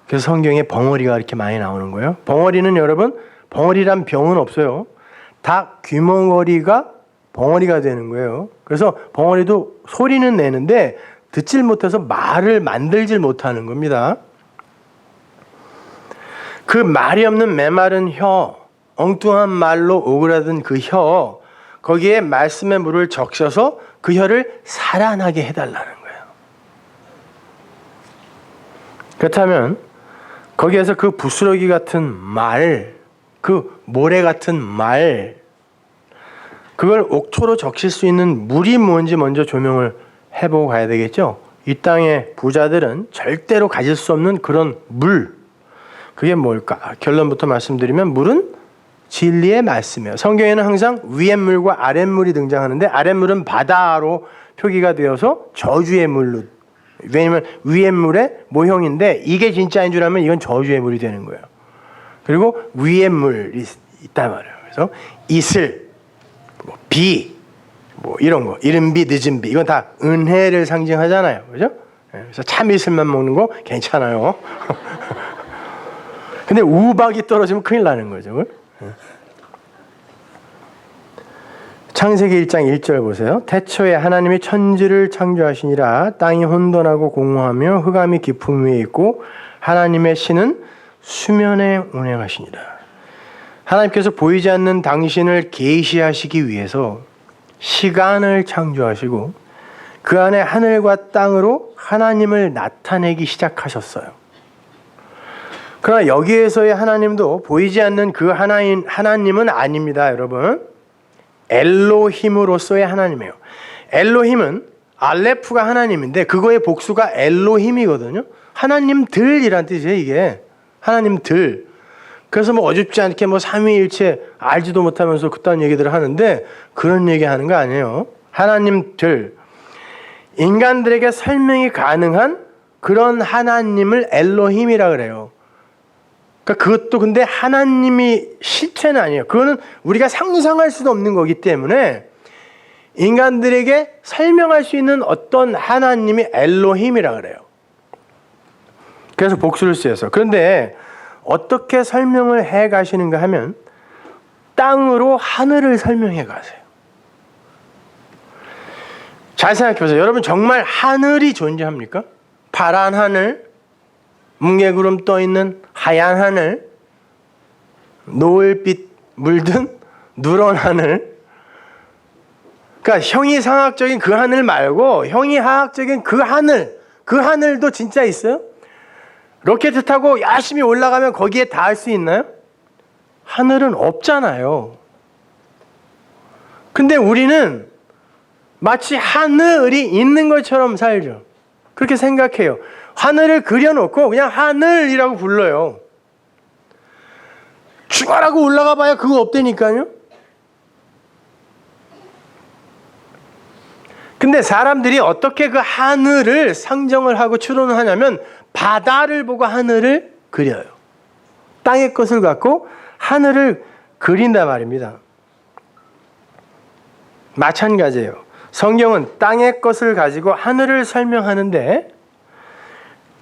그래서 성경에 벙어리가 이렇게 많이 나오는 거예요. 벙어리는 여러분, 벙어리란 병은 없어요. 다 귀멍어리가 벙어리가 되는 거예요. 그래서 벙어리도 소리는 내는데 듣질 못해서 말을 만들질 못하는 겁니다. 그 말이 없는 메마른 혀, 엉뚱한 말로 오그라든 그 혀, 거기에 말씀의 물을 적셔서 그 혀를 살아나게 해달라는 거예요. 그렇다면 거기에서 그 부스러기 같은 말, 그 모래 같은 말, 그걸 옥초로 적실 수 있는 물이 뭔지 먼저 조명을 해보고 가야 되겠죠. 이 땅의 부자들은 절대로 가질 수 없는 그런 물, 그게 뭘까? 결론부터 말씀드리면 물은 진리의 말씀이에요. 성경에는 항상 위에물과 아랫물이 등장하는데 아랫물은 바다로 표기가 되어서 저주의 물로, 왜냐면 위에물의 모형인데 이게 진짜인 줄 알면 이건 저주의 물이 되는 거예요. 그리고 위에 물이 있단 말이에요. 그래서 이슬, 비, 이런 거, 이른 비, 늦은 비, 이건 다 은혜를 상징하잖아요. 그죠? 그래서 참이슬만 먹는 거 괜찮아요. 근데 우박이 떨어지면 큰일 나는 거죠. 창세기 1장 1절 보세요. 태초에 하나님이 천지를 창조하시니라. 땅이 혼돈하고 공허하며 흑암이 깊음 위에 있고 하나님의 신은 수면에 운행하시니라. 하나님께서 보이지 않는 당신을 계시하시기 위해서 시간을 창조하시고 그 안에 하늘과 땅으로 하나님을 나타내기 시작하셨어요. 그러나 여기에서의 하나님도 보이지 않는 그 하나님은 아닙니다, 여러분. 엘로힘으로서의 하나님이에요. 엘로힘은 알레프가 하나님인데 그거의 복수가 엘로힘이거든요. 하나님들이란 뜻이에요, 이게. 하나님들. 그래서 뭐 어줍지 않게 뭐 삼위일체 알지도 못하면서 그딴 얘기들을 하는데 그런 얘기 하는 거 아니에요. 하나님들. 인간들에게 설명이 가능한 그런 하나님을 엘로힘이라 그래요. 그러니까 그것도 근데 하나님이 실체는 아니에요. 그거는 우리가 상상할 수도 없는 거기 때문에 인간들에게 설명할 수 있는 어떤 하나님이 엘로힘이라 그래요. 그래서 복수를 쓰여서. 그런데 어떻게 설명을 해 가시는가 하면 땅으로 하늘을 설명해 가세요. 잘 생각해 보세요. 여러분 정말 하늘이 존재합니까? 파란 하늘, 뭉게구름 떠 있는 하얀 하늘, 노을빛 물든 누런 하늘. 그러니까 형이상학적인 그 하늘 말고 형이하학적인 그 하늘도 진짜 있어요? 로켓 타고 열심히 올라가면 거기에 닿을 수 있나요? 하늘은 없잖아요. 근데 우리는 마치 하늘이 있는 것처럼 살죠. 그렇게 생각해요. 하늘을 그려놓고 그냥 하늘이라고 불러요. 죽어라고 올라가 봐야 그거 없다니까요. 근데 사람들이 어떻게 그 하늘을 상정을 하고 추론을 하냐면 바다를 보고 하늘을 그려요. 땅의 것을 갖고 하늘을 그린단 말입니다. 마찬가지예요. 성경은 땅의 것을 가지고 하늘을 설명하는데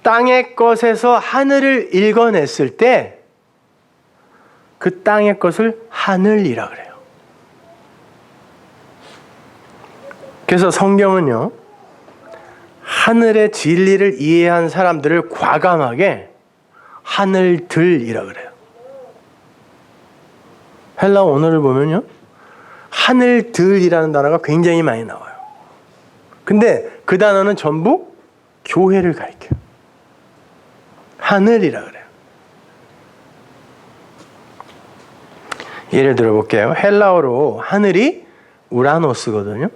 땅의 것에서 하늘을 읽어냈을 때 그 땅의 것을 하늘이라 그래요. 그래서 성경은요, 하늘의 진리를 이해한 사람들을 과감하게 하늘들이라 그래요. 헬라어 원어를 보면요, 하늘들이라는 단어가 굉장히 많이 나와요. 근데 그 단어는 전부 교회를 가리켜요. 하늘이라 그래요. 예를 들어 볼게요. 헬라어로 하늘이 우라노스거든요.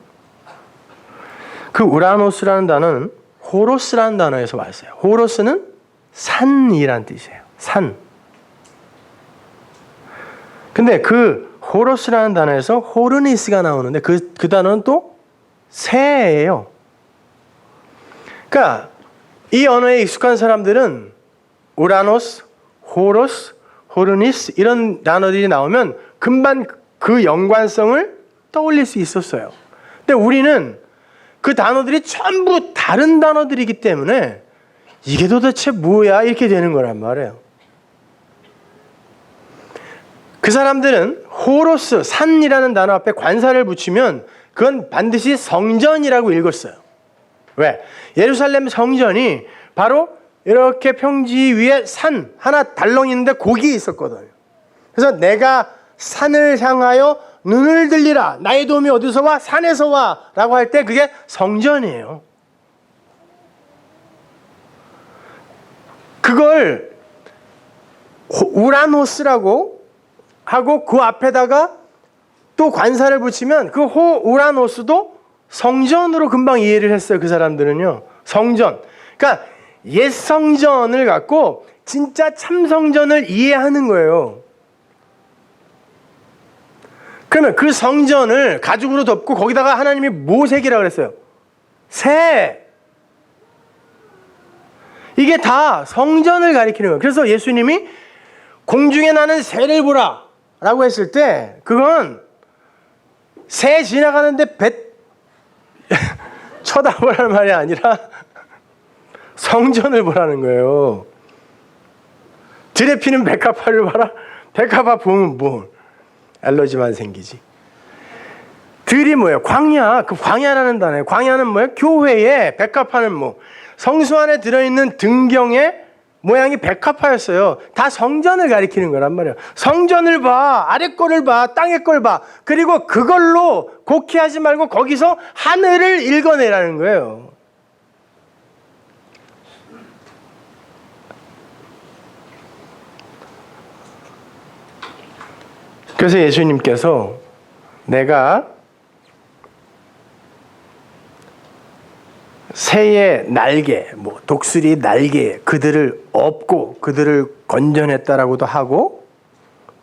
그 우라노스라는 단어는 호로스라는 단어에서 왔어요. 호로스는 산이란 뜻이에요. 산. 근데 그 호로스라는 단어에서 호르니스가 나오는데 그 단어는 또 새예요. 그러니까 이 언어에 익숙한 사람들은 우라노스, 호로스, 호르니스 이런 단어들이 나오면 금방 그 연관성을 떠올릴 수 있었어요. 근데 우리는 그 단어들이 전부 다른 단어들이기 때문에 이게 도대체 뭐야? 이렇게 되는 거란 말이에요. 그 사람들은 호로스, 산이라는 단어 앞에 관사를 붙이면 그건 반드시 성전이라고 읽었어요. 왜? 예루살렘 성전이 바로 이렇게 평지 위에 산 하나 달렁 있는데 거기에 있었거든요. 그래서 내가 산을 향하여 눈을 들리라. 나의 도움이 어디서 와? 산에서 와. 라고 할 때 그게 성전이에요. 그걸 우라노스라고 하고 그 앞에다가 또 관사를 붙이면 그 우라노스도 성전으로 금방 이해를 했어요. 그 사람들은요. 성전. 그러니까 옛 성전을 갖고 진짜 참 성전을 이해하는 거예요. 그러면 그 성전을 가죽으로 덮고 거기다가 하나님이 모색이라고 그랬어요. 새. 이게 다 성전을 가리키는 거예요. 그래서 예수님이 공중에 나는 새를 보라 라고 했을 때 그건 새 지나가는데 배 쳐다보라는 말이 아니라 성전을 보라는 거예요. 들에 피는 백합화를 봐라. 백합화 보면 뭐 알러지만 생기지. 들이 뭐예요? 광야. 그 광야라는 단어예요. 광야는 뭐예요? 교회에 백합화는 뭐 성수 안에 들어있는 등경의 모양이 백합화였어요. 다 성전을 가리키는 거란 말이에요. 성전을 봐, 아래 거를 봐, 땅의 걸 봐. 그리고 그걸로 곡해하지 말고 거기서 하늘을 읽어내라는 거예요. 그래서 예수님께서 내가 새의 날개, 뭐 독수리 날개 그들을 업고 그들을 건져냈다라고도 하고,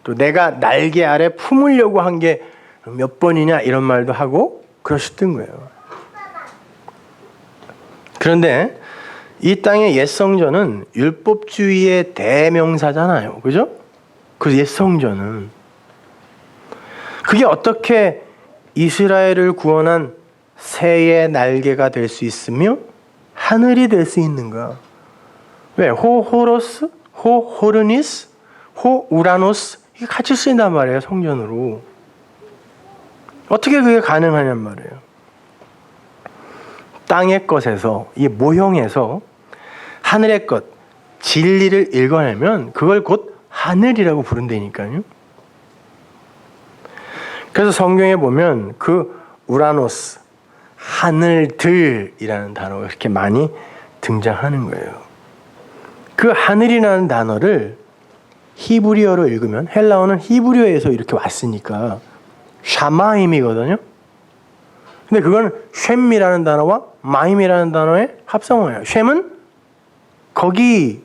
또 내가 날개 아래 품으려고 한 게 몇 번이냐 이런 말도 하고 그러셨던 거예요. 그런데 이 땅의 옛 성전은 율법주의의 대명사잖아요, 그죠? 그 옛 성전은 그게 어떻게 이스라엘을 구원한 새의 날개가 될 수 있으며 하늘이 될 수 있는가? 왜? 호호로스, 호호르니스, 호우라노스 이게 같이 쓰인단 말이에요, 성전으로. 어떻게 그게 가능하냔 말이에요. 땅의 것에서, 이 모형에서 하늘의 것, 진리를 읽어내면 그걸 곧 하늘이라고 부른다니까요. 그래서 성경에 보면 그 우라노스, 하늘들이라는 단어가 그렇게 많이 등장하는 거예요. 그 하늘이라는 단어를 히브리어로 읽으면, 헬라어는 히브리어에서 이렇게 왔으니까 샤마임이거든요. 근데 그건 쉔이라는 단어와 마임이라는 단어의 합성어예요. 쉔은 거기,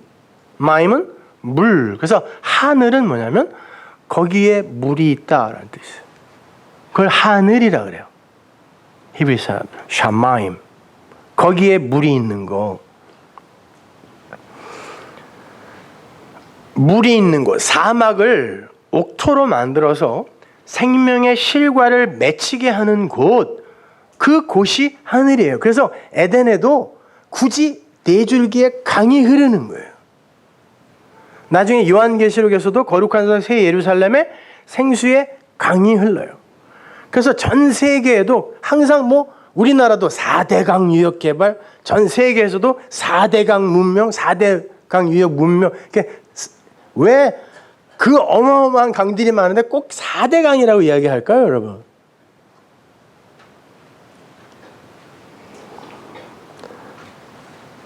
마임은 물. 그래서 하늘은 뭐냐면 거기에 물이 있다라는 뜻이에요. 그걸 하늘이라 그래요. 히브리 사람 샤마임. 거기에 물이 있는 거. 물이 있는 곳, 사막을 옥토로 만들어서 생명의 실과를 맺히게 하는 곳, 그 곳이 하늘이에요. 그래서 에덴에도 굳이 네 줄기의 강이 흐르는 거예요. 나중에 요한계시록에서도 거룩한 새 예루살렘에 생수의 강이 흘러요. 그래서 전 세계에도 항상 뭐 우리나라도 4대강 유역 개발, 전 세계에서도 4대강 문명, 4대강 유역 문명. 왜 그 어마어마한 강들이 많은데 꼭 4대강이라고 이야기할까요, 여러분?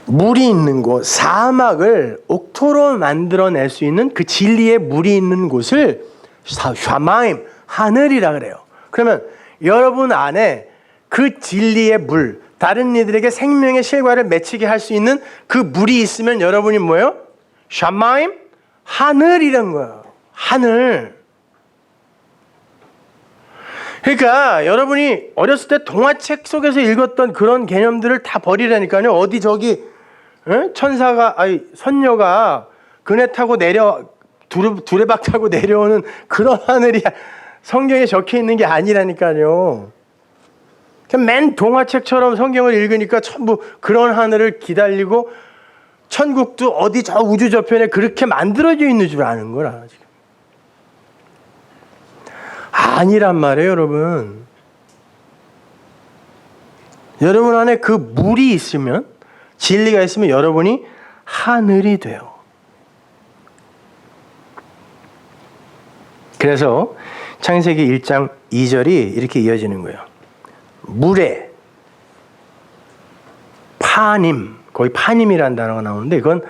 물이 있는 곳, 사막을 옥토로 만들어낼 수 있는 그 진리의 물이 있는 곳을 샤마임, 하늘이라 그래요. 그러면 여러분 안에 그 진리의 물, 다른 이들에게 생명의 실과를 맺히게 할 수 있는 그 물이 있으면 여러분이 뭐예요? 샤마임, 하늘이란 거예요. 하늘. 그러니까 여러분이 어렸을 때 동화책 속에서 읽었던 그런 개념들을 다 버리라니까요. 어디 저기 천사가, 선녀가 그네 타고 두레박 타고 내려오는 그런 하늘이 성경에 적혀 있는 게 아니라니까요. 그냥 맨 동화책처럼 성경을 읽으니까 전부 그런 하늘을 기다리고 천국도 어디 저 우주 저편에 그렇게 만들어져 있는 줄 아는 거라. 지금. 아니란 말이에요, 여러분. 여러분 안에 그 물이 있으면, 진리가 있으면 여러분이 하늘이 돼요. 그래서 창세기 1장 2절이 이렇게 이어지는 거예요. 물에 파님, 거기 파님이라는 단어가 나오는데 이건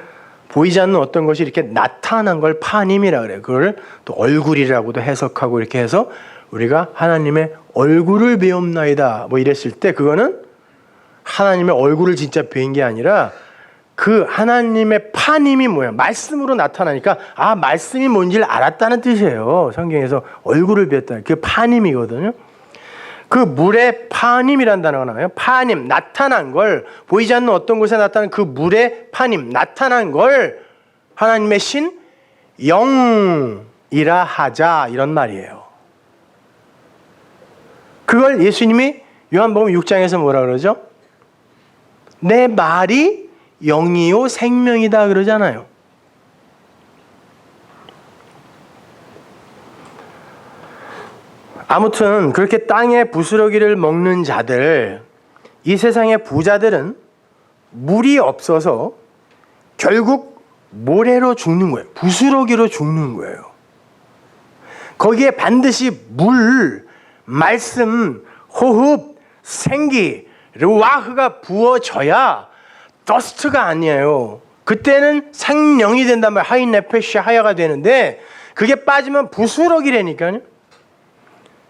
보이지 않는 어떤 것이 이렇게 나타난 걸 파님이라 그래요. 그걸 또 얼굴이라고도 해석하고 이렇게 해서 우리가 하나님의 얼굴을 배움나이다 뭐 이랬을 때 그거는 하나님의 얼굴을 진짜 배운 게 아니라 그 하나님의 파님이 뭐야? 말씀으로 나타나니까 말씀이 뭔지를 알았다는 뜻이에요. 성경에서 얼굴을 배웠다. 그게 파님이거든요. 그 물에 파님이라는 단어가 나와요. 파님, 나타난 걸, 보이지 않는 어떤 곳에 나타난 그 물에 파님, 나타난 걸 하나님의 신 영이라 하자 이런 말이에요. 그걸 예수님이 요한복음 6장에서 뭐라 그러죠? 내 말이 영이요 생명이다 그러잖아요. 아무튼 그렇게 땅의 부스러기를 먹는 자들, 이 세상의 부자들은 물이 없어서 결국 모래로 죽는 거예요. 부스러기로 죽는 거예요. 거기에 반드시 물, 말씀, 호흡, 생기, 르와흐가 부어져야 더스트가 아니에요. 그때는 생명이 된단 말이에요. 하인 네페시 하야가 되는데 그게 빠지면 부스러기라니까요.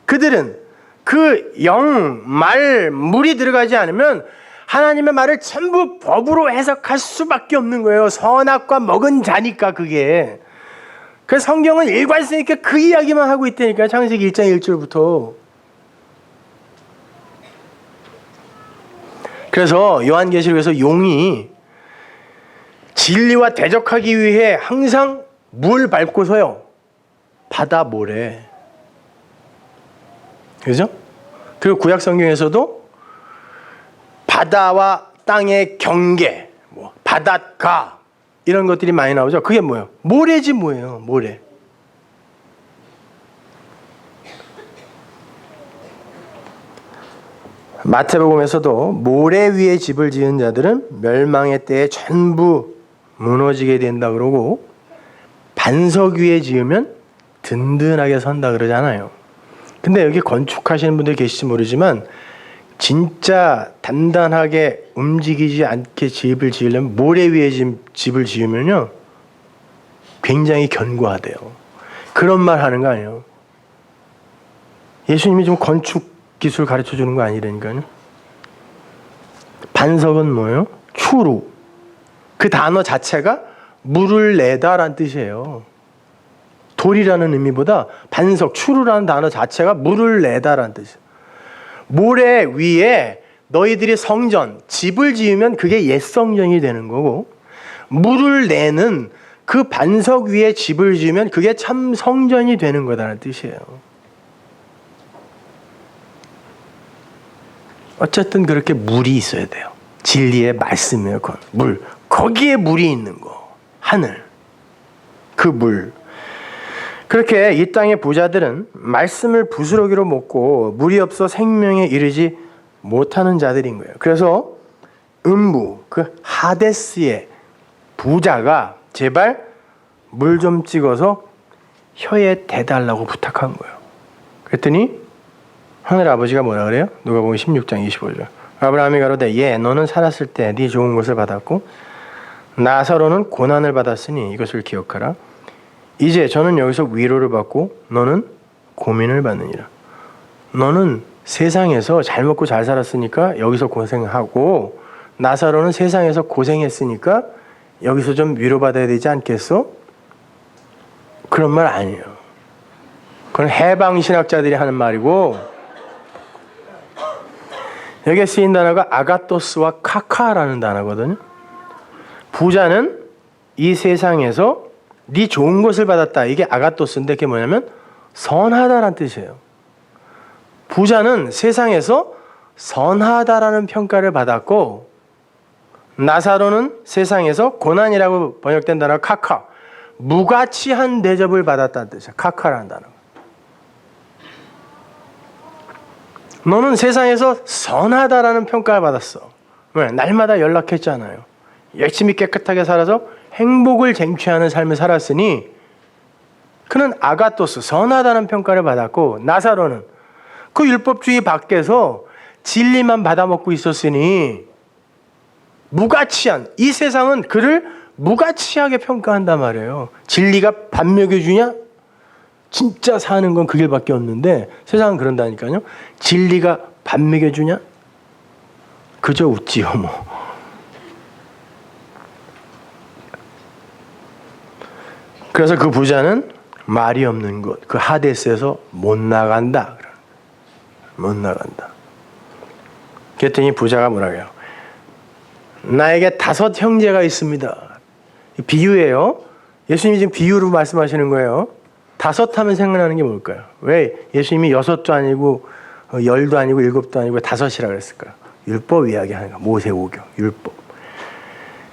그들은 그 영, 말, 물이 들어가지 않으면 하나님의 말을 전부 법으로 해석할 수밖에 없는 거예요. 선악과 먹은 자니까 그게. 그래서 성경은 일관성 있게 그 이야기만 하고 있다니까요. 창세기 1장 1절부터. 그래서 요한계시록에서 용이 진리와 대적하기 위해 항상 물 밟고서요. 바다 모래. 그죠? 그리고 구약 성경에서도 바다와 땅의 경계, 바닷가 이런 것들이 많이 나오죠. 그게 뭐예요? 모래지 뭐예요? 모래. 마태복음에서도 모래 위에 집을 지은 자들은 멸망의 때에 전부 무너지게 된다 그러고 반석 위에 지으면 든든하게 선다 그러잖아요. 근데 여기 건축하시는 분들 계실지 모르지만 진짜 단단하게 움직이지 않게 집을 지으려면 모래 위에 집을 지으면요 굉장히 견고하대요. 그런 말 하는 거 아니에요. 예수님이 좀 건축 기술 가르쳐 주는 거 아니라니까요. 반석은 뭐예요? 추루. 그 단어 자체가 물을 내다라는 뜻이에요. 돌이라는 의미보다 반석, 추루라는 단어 자체가 물을 내다라는 뜻이에요. 모래 위에 너희들이 성전, 집을 지으면 그게 옛 성전이 되는 거고 물을 내는 그 반석 위에 집을 지으면 그게 참 성전이 되는 거다라는 뜻이에요. 어쨌든 그렇게 물이 있어야 돼요. 진리의 말씀이에요. 그건 물. 거기에 물이 있는 거. 하늘. 그 물. 그렇게 이 땅의 부자들은 말씀을 부스러기로 먹고 물이 없어 생명에 이르지 못하는 자들인 거예요. 그래서 음부, 그 하데스의 부자가 제발 물 좀 찍어서 혀에 대달라고 부탁한 거예요. 그랬더니 하늘 아버지가 뭐라 그래요? 누가복음 16장 25절. 아브라함이 가로되 예 너는 살았을 때 네 좋은 것을 받았고 나사로는 고난을 받았으니 이것을 기억하라. 이제 저는 여기서 위로를 받고 너는 고민을 받느니라. 너는 세상에서 잘 먹고 잘 살았으니까 여기서 고생하고 나사로는 세상에서 고생했으니까 여기서 좀 위로받아야 되지 않겠어? 그런 말 아니에요. 그건 해방신학자들이 하는 말이고 여기에 쓰인 단어가 아가토스와 카카라는 단어거든요. 부자는 이 세상에서 네 좋은 것을 받았다. 이게 아가토스인데 그게 뭐냐면 선하다라는 뜻이에요. 부자는 세상에서 선하다라는 평가를 받았고 나사로는 세상에서 고난이라고 번역된 단어가 카카. 무가치한 대접을 받았다는 뜻이에요. 카카라는 단어. 너는 세상에서 선하다라는 평가를 받았어. 왜? 날마다 연락했잖아요. 열심히 깨끗하게 살아서 행복을 쟁취하는 삶을 살았으니 그는 아가토스, 선하다는 평가를 받았고 나사로는 그 율법주의 밖에서 진리만 받아먹고 있었으니 무가치한, 이 세상은 그를 무가치하게 평가한단 말이에요. 진리가 밥 먹여주냐? 진짜 사는 건 그 길밖에 없는데 세상은 그런다니까요. 진리가 밥 먹여주냐? 그저 웃지요 뭐. 그래서 그 부자는 말이 없는 곳, 그 하데스에서 못 나간다. 못 나간다. 그랬더니 부자가 뭐라고 해요? 나에게 5 형제가 있습니다. 비유예요. 예수님이 지금 비유로 말씀하시는 거예요. 5 하면 생각나는 게 뭘까요? 왜 예수님이 6도 아니고 10도 아니고 7도 아니고 5이라 그랬을까요? 율법 이야기하는 거. 모세오경, 율법.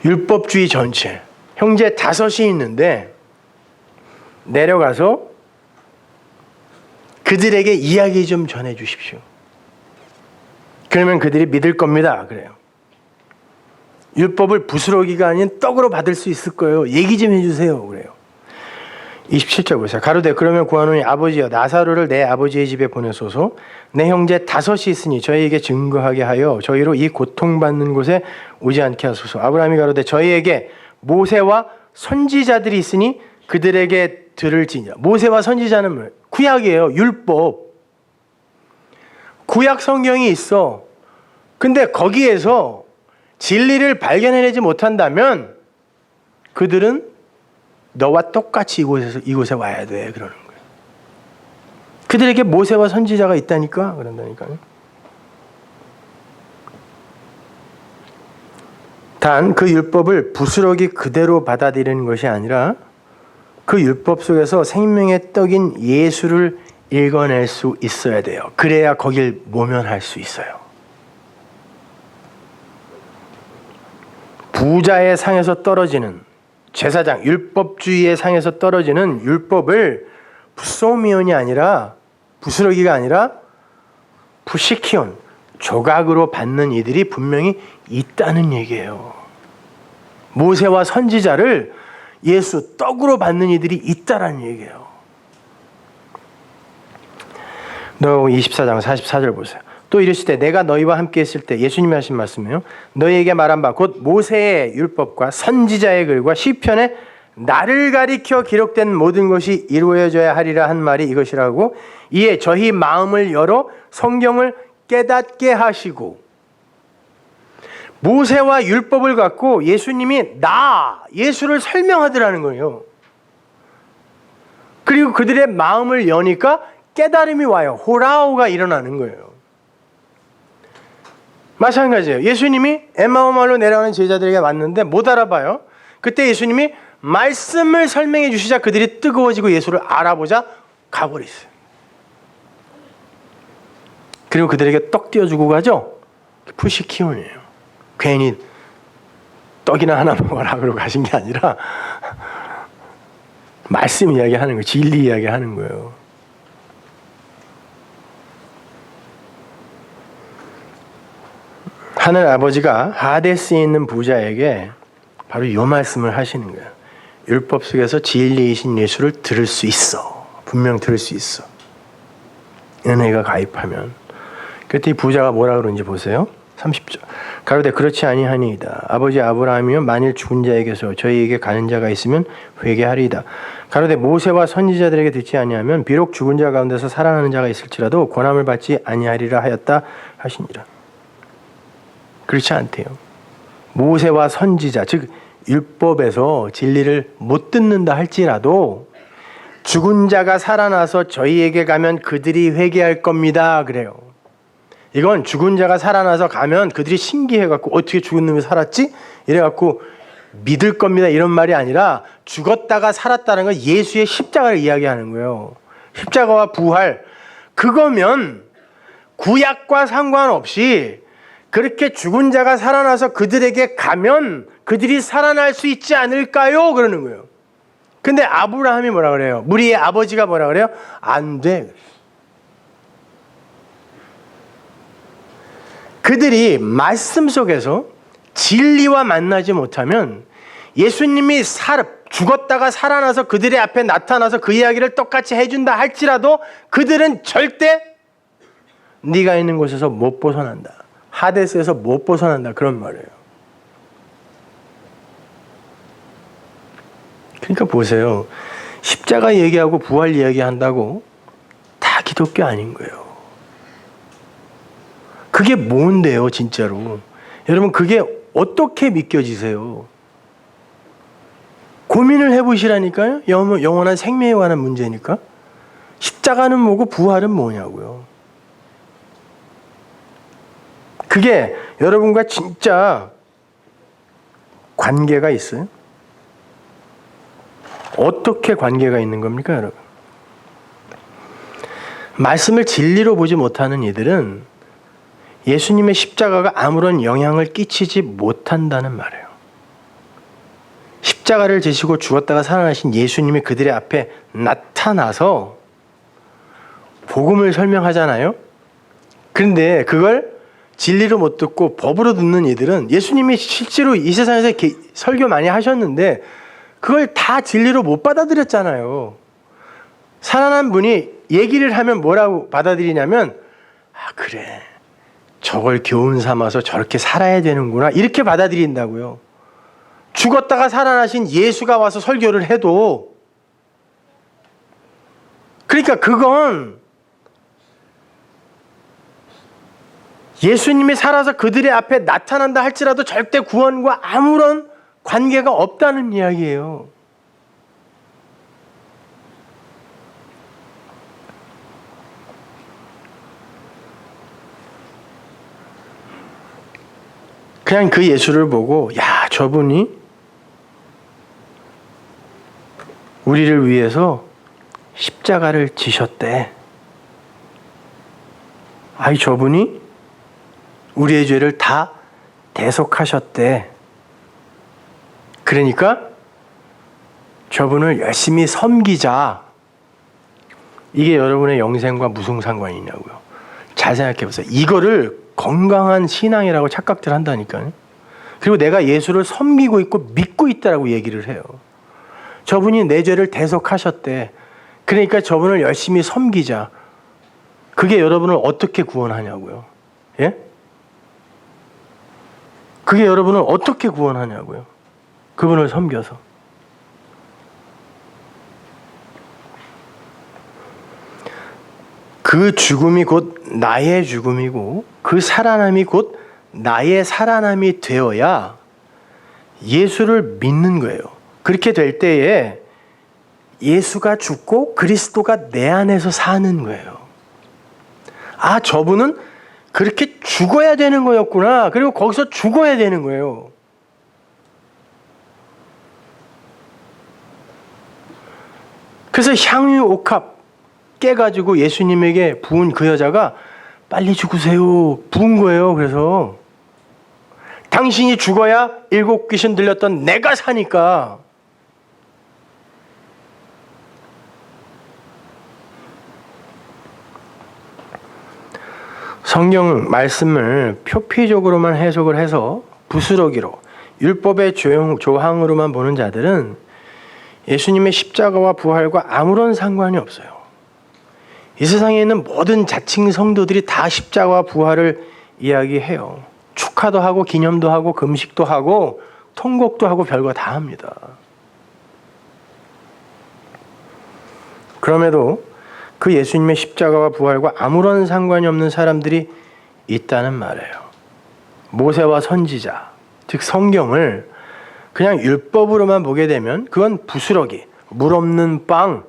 율법주의 전체. 형제 5이 있는데 내려가서 그들에게 이야기 좀 전해 주십시오. 그러면 그들이 믿을 겁니다. 그래요. 율법을 부스러기가 아닌 떡으로 받을 수 있을 거예요. 얘기 좀 해주세요. 그래요. 27절 보세요. 가로되 그러면 구하노니 아버지여 나사로를 내 아버지의 집에 보내소서. 내 형제 5이 있으니 저희에게 증거하게 하여 저희로 이 고통받는 곳에 오지 않게 하소서. 아브라함이 가로되 저희에게 모세와 선지자들이 있으니 그들에게 들을지니라. 모세와 선지자는 뭐예요? 구약이에요. 율법. 구약 성경이 있어. 근데 거기에서 진리를 발견해내지 못한다면 그들은 너와 똑같이 이곳에 와야 돼. 그러는 거예요. 그들에게 모세와 선지자가 있다니까. 그런다니까요. 단 그 율법을 부스러기 그대로 받아들이는 것이 아니라 그 율법 속에서 생명의 떡인 예수를 읽어낼 수 있어야 돼요. 그래야 거길 모면할 수 있어요. 부자의 상에서 떨어지는 제사장, 율법주의의 상에서 떨어지는 율법을 부소미온이 아니라 부스러기가 아니라 푸시키온, 조각으로 받는 이들이 분명히 있다는 얘기예요. 모세와 선지자를 예수, 떡으로 받는 이들이 있다라는 얘기예요. 너 24장 44절 보세요. 또 이르시되 내가 너희와 함께 있을 때 예수님이 하신 말씀이에요. 너희에게 말한 바 곧 모세의 율법과 선지자의 글과 시편에 나를 가리켜 기록된 모든 것이 이루어져야 하리라 한 말이 이것이라고. 이에 저희 마음을 열어 성경을 깨닫게 하시고. 모세와 율법을 갖고 예수님이 예수를 설명하더라는 거예요. 그리고 그들의 마음을 여니까 깨달음이 와요. 호라오가 일어나는 거예요. 마찬가지예요. 예수님이 엠마오마을로 내려가는 제자들에게 왔는데 못 알아봐요. 그때 예수님이 말씀을 설명해 주시자 그들이 뜨거워지고 예수를 알아보자 가버렸어요. 그리고 그들에게 떡 띄워주고 가죠. 푸시키온이에요. 괜히 떡이나 하나 먹어라 그러고 가신 게 아니라 말씀 이야기하는 거예요. 진리 이야기하는 거예요. 하늘 아버지가 하데스에 있는 부자에게 바로 이 말씀을 하시는 거예요. 율법 속에서 진리이신 예수를 들을 수 있어. 분명 들을 수 있어. 은혜가 가입하면. 그때 이 부자가 뭐라 그러는지 보세요. 30절. 가로되 그렇지 아니하니이다. 아버지 아브라함이면 만일 죽은 자에게서 저희에게 가는 자가 있으면 회개하리이다. 가로되 모세와 선지자들에게 듣지 아니하면 비록 죽은 자 가운데서 살아나는 자가 있을지라도 권함을 받지 아니하리라 하였다 하시니라. 그렇지 않대요. 모세와 선지자, 즉 율법에서 진리를 못 듣는다 할지라도 죽은 자가 살아나서 저희에게 가면 그들이 회개할 겁니다. 그래요. 이건 죽은 자가 살아나서 가면 그들이 신기해갖고 어떻게 죽은 놈이 살았지? 이래갖고 믿을 겁니다. 이런 말이 아니라 죽었다가 살았다는 건 예수의 십자가를 이야기하는 거예요. 십자가와 부활. 그거면 구약과 상관없이 그렇게 죽은 자가 살아나서 그들에게 가면 그들이 살아날 수 있지 않을까요? 그러는 거예요. 근데 아브라함이 뭐라 그래요? 우리의 아버지가 뭐라 그래요? 안 돼. 그들이 말씀 속에서 진리와 만나지 못하면 예수님이 죽었다가 살아나서 그들의 앞에 나타나서 그 이야기를 똑같이 해준다 할지라도 그들은 절대 네가 있는 곳에서 못 벗어난다. 하데스에서 못 벗어난다. 그런 말이에요. 그러니까 보세요. 십자가 얘기하고 부활 이야기한다고 다 기독교 아닌 거예요. 그게 뭔데요, 진짜로? 여러분, 그게 어떻게 믿겨지세요? 고민을 해보시라니까요. 영원한 생명에 관한 문제니까. 십자가는 뭐고 부활은 뭐냐고요. 그게 여러분과 진짜 관계가 있어요? 어떻게 관계가 있는 겁니까, 여러분? 말씀을 진리로 보지 못하는 이들은 예수님의 십자가가 아무런 영향을 끼치지 못한다는 말이에요. 십자가를 지시고 죽었다가 살아나신 예수님이 그들의 앞에 나타나서 복음을 설명하잖아요. 그런데 그걸 진리로 못 듣고 법으로 듣는 이들은 예수님이 실제로 이 세상에서 설교 많이 하셨는데 그걸 다 진리로 못 받아들였잖아요. 살아난 분이 얘기를 하면 뭐라고 받아들이냐면 그래 저걸 교훈 삼아서 저렇게 살아야 되는구나 이렇게 받아들인다고요. 죽었다가 살아나신 예수가 와서 설교를 해도 그러니까 그건 예수님이 살아서 그들의 앞에 나타난다 할지라도 절대 구원과 아무런 관계가 없다는 이야기예요. 그냥 그 예수를 보고 야 저분이 우리를 위해서 십자가를 지셨대. 아이 저분이 우리의 죄를 다 대속하셨대. 그러니까 저분을 열심히 섬기자. 이게 여러분의 영생과 무슨 상관이 있냐고요. 잘 생각해 보세요. 이거를 건강한 신앙이라고 착각들 한다니까요. 그리고 내가 예수를 섬기고 있고 믿고 있다라고 얘기를 해요. 저분이 내 죄를 대속하셨대. 그러니까 저분을 열심히 섬기자. 그게 여러분을 어떻게 구원하냐고요. 예? 그게 여러분을 어떻게 구원하냐고요. 그분을 섬겨서. 그 죽음이 곧 나의 죽음이고 그 살아남이 곧 나의 살아남이 되어야 예수를 믿는 거예요. 그렇게 될 때에 예수가 죽고 그리스도가 내 안에서 사는 거예요. 아, 저분은 그렇게 죽어야 되는 거였구나. 그리고 거기서 죽어야 되는 거예요. 그래서 향유 옥합 깨가지고 예수님에게 부은 그 여자가 빨리 죽으세요. 부은 거예요. 그래서 당신이 죽어야 일곱 귀신 들렸던 내가 사니까. 성경 말씀을 표피적으로만 해석을 해서 부스러기로 율법의 조항으로만 보는 자들은 예수님의 십자가와 부활과 아무런 상관이 없어요. 이 세상에 있는 모든 자칭 성도들이 다 십자가와 부활을 이야기해요. 축하도 하고 기념도 하고 금식도 하고 통곡도 하고 별거 다 합니다. 그럼에도 그 예수님의 십자가와 부활과 아무런 상관이 없는 사람들이 있다는 말이에요. 모세와 선지자, 즉 성경을 그냥 율법으로만 보게 되면 그건 부스러기, 물 없는 빵,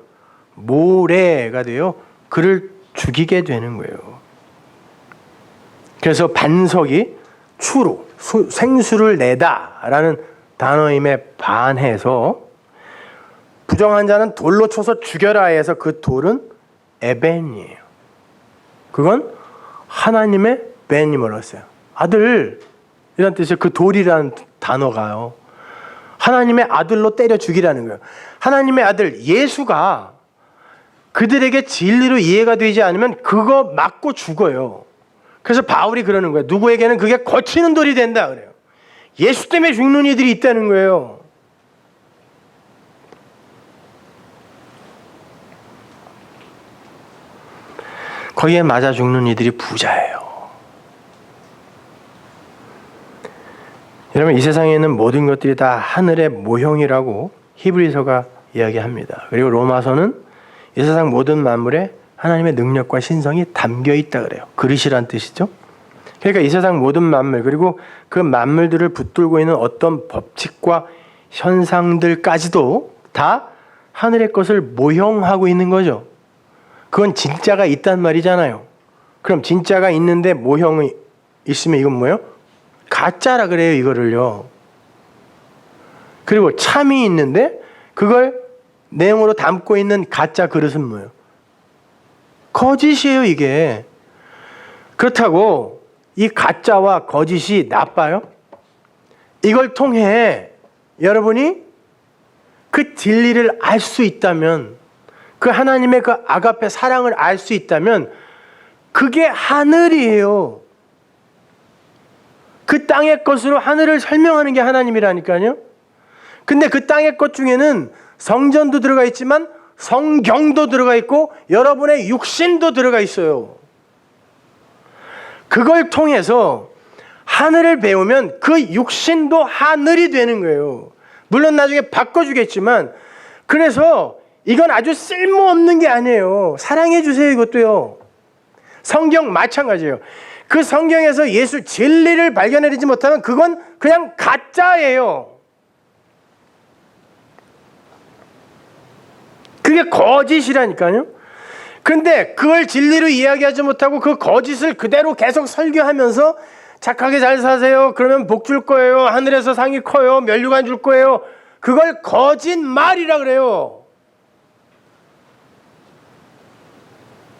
모래가 되어 그를 죽이게 되는 거예요. 그래서 반석이 추로, 생수를 내다라는 단어임에 반해서 부정한 자는 돌로 쳐서 죽여라 해서 그 돌은 에벤이에요. 그건 하나님의 벤임을 했어요. 아들 이란 뜻이에요. 그 돌이라는 단어가요. 하나님의 아들로 때려 죽이라는 거예요. 하나님의 아들 예수가 그들에게 진리로 이해가 되지 않으면 그거 맞고 죽어요. 그래서 바울이 그러는 거예요. 누구에게는 그게 거치는 돌이 된다 그래요. 예수 때문에 죽는 이들이 있다는 거예요. 거기에 맞아 죽는 이들이 부자예요. 여러분 이 세상에 있는 모든 것들이 다 하늘의 모형이라고 히브리서가 이야기합니다. 그리고 로마서는 이 세상 모든 만물에 하나님의 능력과 신성이 담겨 있다 그래요. 그릇이란 뜻이죠. 그러니까 이 세상 모든 만물 그리고 그 만물들을 붙들고 있는 어떤 법칙과 현상들까지도 다 하늘의 것을 모형하고 있는 거죠. 그건 진짜가 있단 말이잖아요. 그럼 진짜가 있는데 모형이 있으면 이건 뭐예요? 가짜라 그래요, 이거를요. 그리고 참이 있는데 그걸 내용으로 담고 있는 가짜 그릇은 뭐예요? 거짓이에요, 이게. 그렇다고 이 가짜와 거짓이 나빠요? 이걸 통해 여러분이 그 진리를 알 수 있다면 그 하나님의 그 아가페 사랑을 알 수 있다면 그게 하늘이에요. 그 땅의 것으로 하늘을 설명하는 게 하나님이라니까요. 근데 그 땅의 것 중에는 성전도 들어가 있지만 성경도 들어가 있고 여러분의 육신도 들어가 있어요. 그걸 통해서 하늘을 배우면 그 육신도 하늘이 되는 거예요. 물론 나중에 바꿔주겠지만, 그래서 이건 아주 쓸모없는 게 아니에요. 사랑해 주세요, 이것도요. 성경 마찬가지예요. 그 성경에서 예수 진리를 발견해내지 못하면 그건 그냥 가짜예요. 그게 거짓이라니까요. 근데 그걸 진리로 이야기하지 못하고 그 거짓을 그대로 계속 설교하면서 착하게 잘 사세요. 그러면 복 줄 거예요. 하늘에서 상이 커요. 면류관 줄 거예요. 그걸 거짓말이라 그래요.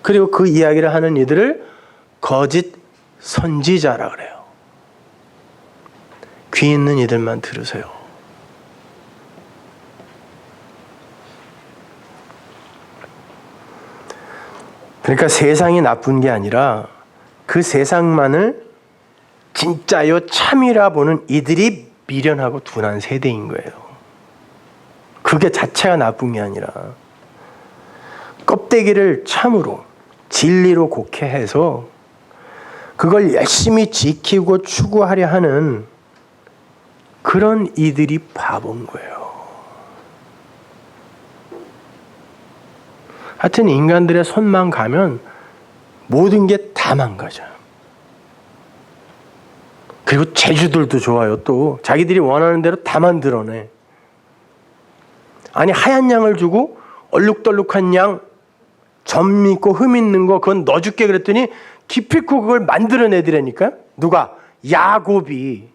그리고 그 이야기를 하는 이들을 거짓 선지자라 그래요. 귀 있는 이들만 들으세요. 그러니까 세상이 나쁜 게 아니라 그 세상만을 진짜요 참이라 보는 이들이 미련하고 둔한 세대인 거예요. 그게 자체가 나쁜 게 아니라 껍데기를 참으로 진리로 곡해해서 그걸 열심히 지키고 추구하려 하는 그런 이들이 바본 거예요. 하여튼 인간들의 손만 가면 모든 게 다 망가져요. 그리고 재주들도 좋아요. 또 자기들이 원하는 대로 다 만들어내. 아니 하얀 양을 주고 얼룩덜룩한 양, 점 있고 흠 있는 거 그건 넣어줄게 그랬더니 기필코 그걸 만들어내더라니까. 누가? 야곱이.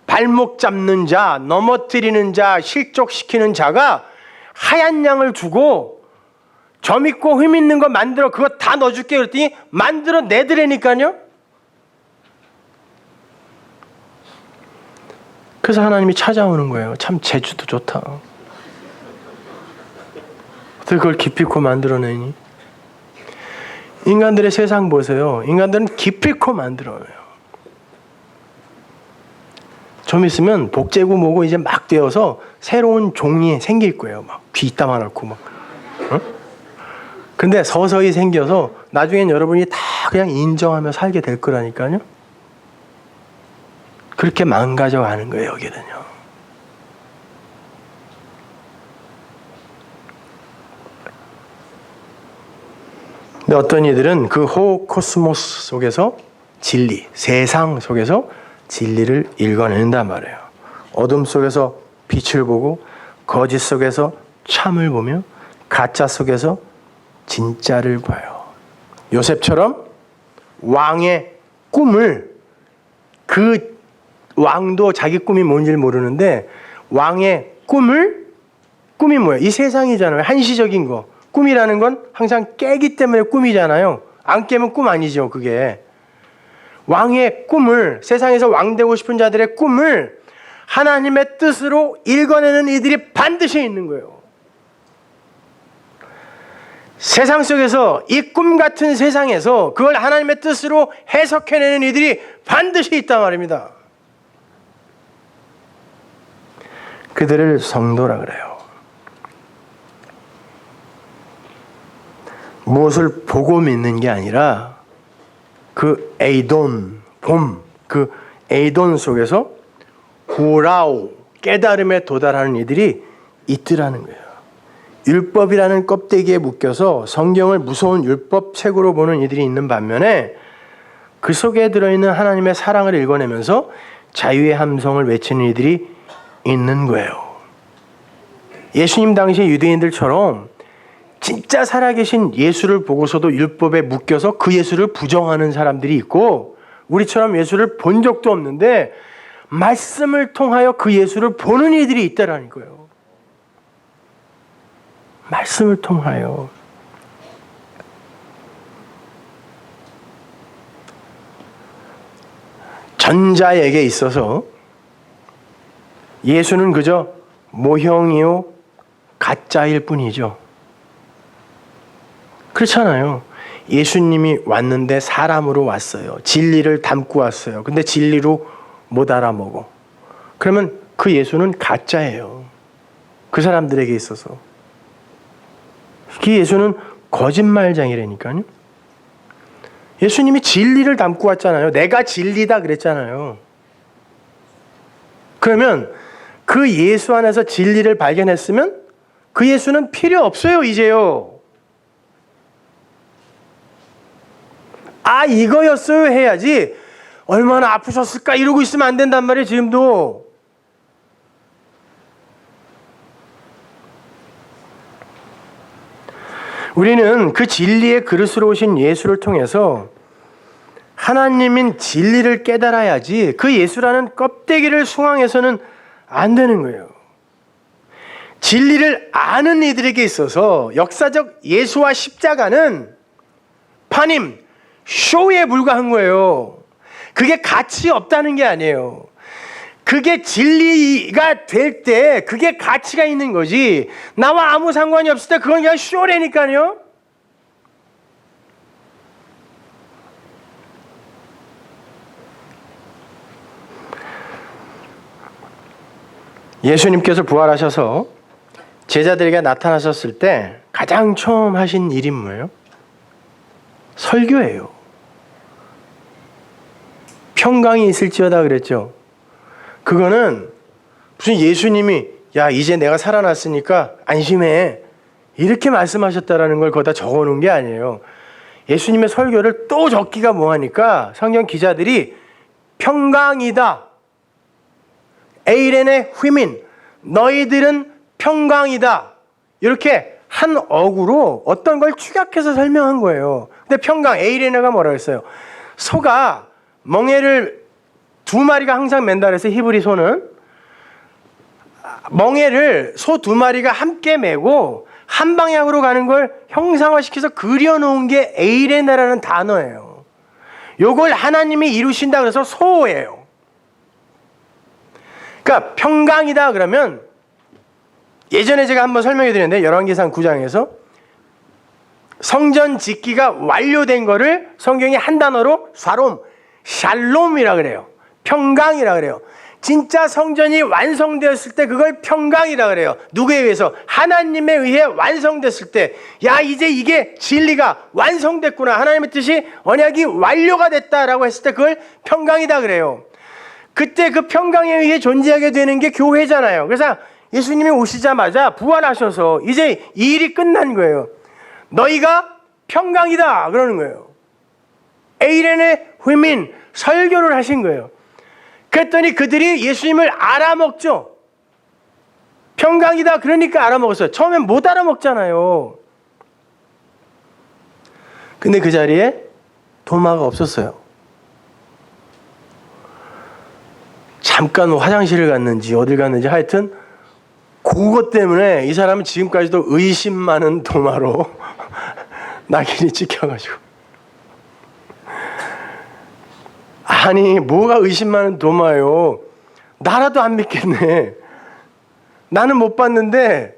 발목 잡는 자, 넘어뜨리는 자, 실족시키는 자가 하얀 양을 주고 점 있고 흠 있는 거 만들어 그거 다 넣어줄게 그랬더니 만들어내더라니까요. 그래서 하나님이 찾아오는 거예요. 참 재주도 좋다. 어떻게 그걸 기필코 만들어내니? 인간들의 세상 보세요. 인간들은 기필코 만들어내요. 좀 있으면 복제고 뭐고 이제 막 되어서 새로운 종이 생길 거예요. 막 귀 이따만하고 막. 어? 근데 서서히 생겨서 나중엔 여러분이 다 그냥 인정하며 살게 될 거라니까요. 그렇게 망가져 가는 거예요, 여기는요. 근데 어떤 이들은 그 호코스모스 속에서 진리, 세상 속에서 진리를 읽어낸단 말이에요. 어둠 속에서 빛을 보고 거짓 속에서 참을 보며 가짜 속에서 진짜를 봐요. 요셉처럼 왕의 꿈을, 그 왕도 자기 꿈이 뭔지 모르는데 왕의 꿈이 뭐예요? 이 세상이잖아요. 한시적인 거. 꿈이라는 건 항상 깨기 때문에 꿈이잖아요. 안 깨면 꿈 아니죠, 그게. 왕의 꿈을, 세상에서 왕 되고 싶은 자들의 꿈을 하나님의 뜻으로 읽어내는 이들이 반드시 있는 거예요. 세상 속에서, 이 꿈 같은 세상에서 그걸 하나님의 뜻으로 해석해내는 이들이 반드시 있단 말입니다. 그들을 성도라 그래요. 무엇을 보고 믿는 게 아니라 그 에이돈, 봄, 그 에이돈 속에서 후라오, 깨달음에 도달하는 이들이 있더라는 거예요. 율법이라는 껍데기에 묶여서 성경을 무서운 율법책으로 보는 이들이 있는 반면에 그 속에 들어있는 하나님의 사랑을 읽어내면서 자유의 함성을 외치는 이들이 있는 거예요. 예수님 당시 유대인들처럼 진짜 살아계신 예수를 보고서도 율법에 묶여서 그 예수를 부정하는 사람들이 있고, 우리처럼 예수를 본 적도 없는데 말씀을 통하여 그 예수를 보는 이들이 있다라는 거예요. 말씀을 통하여. 전자에게 있어서 예수는 그저 모형이요 가짜일 뿐이죠. 그렇잖아요. 예수님이 왔는데 사람으로 왔어요. 진리를 담고 왔어요. 근데 진리로 못 알아먹어. 그러면 그 예수는 가짜예요. 그 사람들에게 있어서. 그 예수는 거짓말장이라니까요. 예수님이 진리를 담고 왔잖아요. 내가 진리다 그랬잖아요. 그러면 그 예수 안에서 진리를 발견했으면 그 예수는 필요 없어요, 이제요. 아, 이거였어요 해야지 얼마나 아프셨을까 이러고 있으면 안 된단 말이에요, 지금도. 우리는 그 진리의 그릇으로 오신 예수를 통해서 하나님인 진리를 깨달아야지 그 예수라는 껍데기를 숭앙해서는 안 되는 거예요. 진리를 아는 이들에게 있어서 역사적 예수와 십자가는 파님, 쇼에 불과한 거예요. 그게 가치 없다는 게 아니에요. 그게 진리가 될 때 그게 가치가 있는 거지. 나와 아무 상관이 없을 때 그건 그냥 쇼라니까요. 예수님께서 부활하셔서 제자들에게 나타나셨을 때 가장 처음 하신 일이 뭐예요? 설교예요. 평강이 있을지어다 그랬죠. 그거는 무슨 예수님이 야 이제 내가 살아났으니까 안심해 이렇게 말씀하셨다라는 걸 거기다 적어놓은 게 아니에요. 예수님의 설교를 또 적기가 뭐하니까 성경 기자들이 평강이다. 에이렌의 휘민 너희들은 평강이다. 이렇게 한 어구로 어떤 걸 축약해서 설명한 거예요. 근데 평강 에이렌가 뭐라고 했어요? 소가 멍에를 두 마리가 항상 맨다 그래서 히브리 소는 멍에를 소 두 마리가 함께 메고 한 방향으로 가는 걸 형상화시켜서 그려놓은 게 에이레나라는 단어예요. 요걸 하나님이 이루신다 그래서 소예요. 그러니까 평강이다 그러면 예전에 제가 한번 설명해 드렸는데 열왕기상 9장에서 성전 짓기가 완료된 거를 성경이 한 단어로 샬롬이라 그래요. 평강이라 그래요. 진짜 성전이 완성되었을 때 그걸 평강이라 그래요. 누구에 의해서? 하나님에 의해 완성됐을 때 야 이제 이게 진리가 완성됐구나. 하나님의 뜻이 언약이 완료가 됐다라고 했을 때 그걸 평강이다 그래요. 그때 그 평강에 의해 존재하게 되는 게 교회잖아요. 그래서 예수님이 오시자마자 부활하셔서 이제 이 일이 끝난 거예요. 너희가 평강이다 그러는 거예요. 에이렌의 휘민 설교를 하신 거예요. 그랬더니 그들이 예수님을 알아먹죠. 평강이다 그러니까 알아먹었어요. 처음엔 못 알아먹잖아요. 근데 그 자리에 도마가 없었어요. 잠깐 화장실을 갔는지 어딜 갔는지 하여튼 그것 때문에 이 사람은 지금까지도 의심 많은 도마로 낙인이 찍혀가지고 아니 뭐가 의심 많은 도마요. 나라도 안 믿겠네. 나는 못 봤는데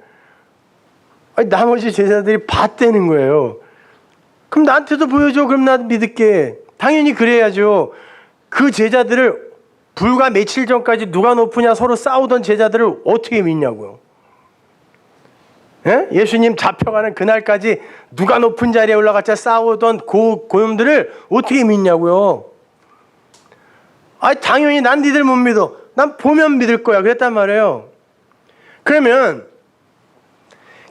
아니, 나머지 제자들이 봤다는 거예요. 그럼 나한테도 보여줘. 그럼 나도 믿을게. 당연히 그래야죠. 그 제자들을 불과 며칠 전까지 누가 높으냐 서로 싸우던 제자들을 어떻게 믿냐고요. 예? 예수님 잡혀가는 그날까지 누가 높은 자리에 올라갔자 싸우던 고놈들을 어떻게 믿냐고요. 아, 당연히 난 니들 못 믿어. 난 보면 믿을 거야. 그랬단 말이에요. 그러면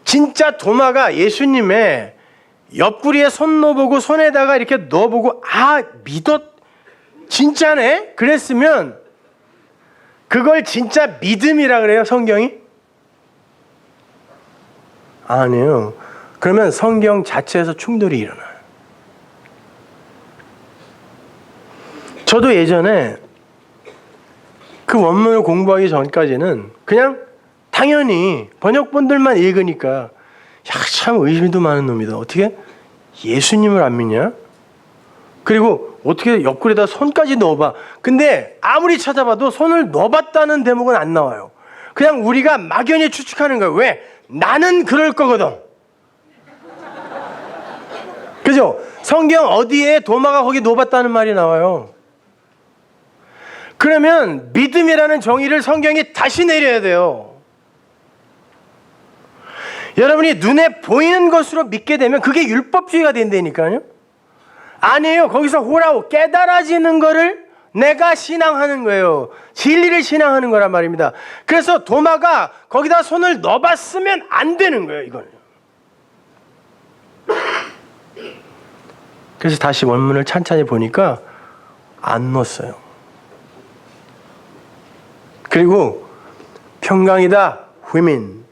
진짜 도마가 예수님의 옆구리에 손 넣어보고 손에다가 이렇게 넣어보고 아 진짜네? 그랬으면 그걸 진짜 믿음이라 그래요 성경이? 아니에요. 그러면 성경 자체에서 충돌이 일어나요. 저도 예전에 그 원문을 공부하기 전까지는 그냥 당연히 번역본들만 읽으니까 야, 참 의심도 많은 놈이다. 어떻게 예수님을 안 믿냐? 그리고 어떻게 옆구리에다 손까지 넣어봐. 근데 아무리 찾아봐도 손을 넣어봤다는 대목은 안 나와요. 그냥 우리가 막연히 추측하는 거예요. 왜? 나는 그럴 거거든. 그죠? 성경 어디에 도마가 거기 놓았다는 말이 나와요. 그러면 믿음이라는 정의를 성경이 다시 내려야 돼요. 여러분이 눈에 보이는 것으로 믿게 되면 그게 율법주의가 된다니까요. 아니에요. 거기서 호라오 깨달아지는 거를 내가 신앙하는 거예요. 진리를 신앙하는 거란 말입니다. 그래서 도마가 거기다 손을 넣어봤으면 안 되는 거예요. 이거는. 그래서 다시 원문을 찬찬히 보니까 안 넣었어요. 그리고 평강이다 휘민,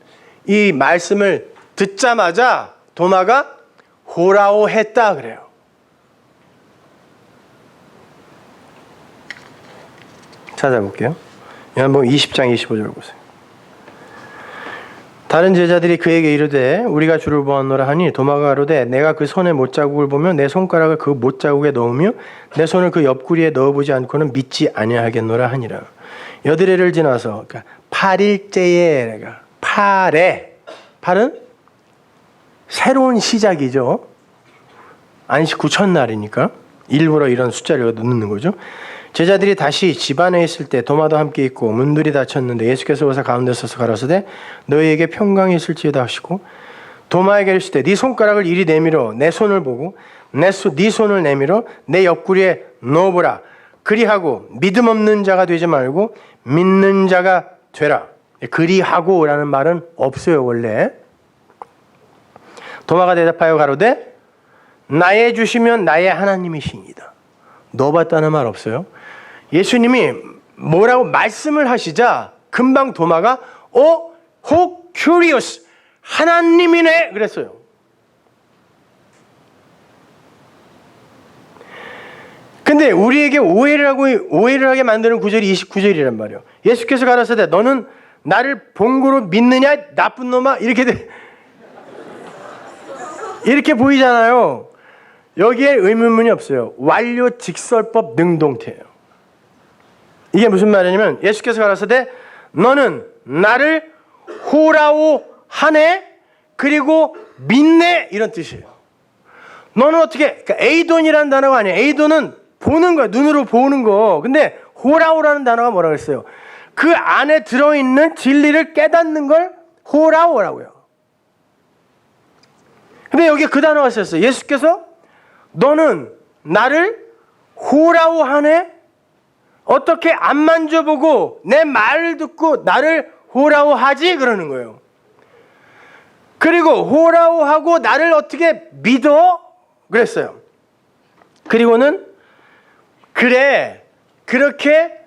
이 말씀을 듣자마자 도마가 호라오 했다 그래요. 찾아볼게요. 요한복음 20장 25절 보세요. 다른 제자들이 그에게 이르되 우리가 주를 보았노라 하니 도마가 가로되 내가 그 손의 못자국을 보며 내 손가락을 그 못자국에 넣으며 내 손을 그 옆구리에 넣어보지 않고는 믿지 아니하겠노라 하니라. 여드레를 지나서, 그러니까 8일째에, 팔은 새로운 시작이죠. 안식 후 첫날이니까 일부러 이런 숫자를 넣는 거죠. 제자들이 다시 집 안에 있을 때 도마도 함께 있고 문들이 닫혔는데 예수께서 오사 가운데 서서 가라사대 너희에게 평강이 있을지어다 하시고 도마에게 이르시되 네 손가락을 이리 내밀어 내 손을 보고 네 손을 내밀어 내 옆구리에 넣어보라. 그리하고 믿음 없는 자가 되지 말고 믿는 자가 되라. 그리하고라는 말은 없어요 원래. 도마가 대답하여 가로되 나의 주시면 나의 하나님이시니이다. 넣어봤다는 말 없어요. 예수님이 뭐라고 말씀을 하시자 금방 도마가 혹 curious 하나님이네 그랬어요. 근데 우리에게 오해를 하게 만드는 구절이 29절이란 말이에요. 예수께서 가라사대 너는 나를 본고로 믿느냐 나쁜 놈아, 이렇게 보이잖아요. 여기에 의문문이 없어요. 완료 직설법 능동태예요. 이게 무슨 말이냐면 예수께서 가라사대 너는 나를 호라오 하네 그리고 믿네 이런 뜻이에요. 너는 어떻게, 그러니까 에이돈이라는 단어가 아니에요. 에이돈은 보는 거야. 눈으로 보는 거. 근데 호라오라는 단어가 뭐라고 했어요? 그 안에 들어있는 진리를 깨닫는 걸 호라오라고요. 근데 여기에 그 단어가 썼어요. 예수께서 너는 나를 호라오 하네? 어떻게 안 만져보고 내 말을 듣고 나를 호라오 하지? 그러는 거예요. 그리고 호라오 하고 나를 어떻게 믿어? 그랬어요. 그리고는 그래 그렇게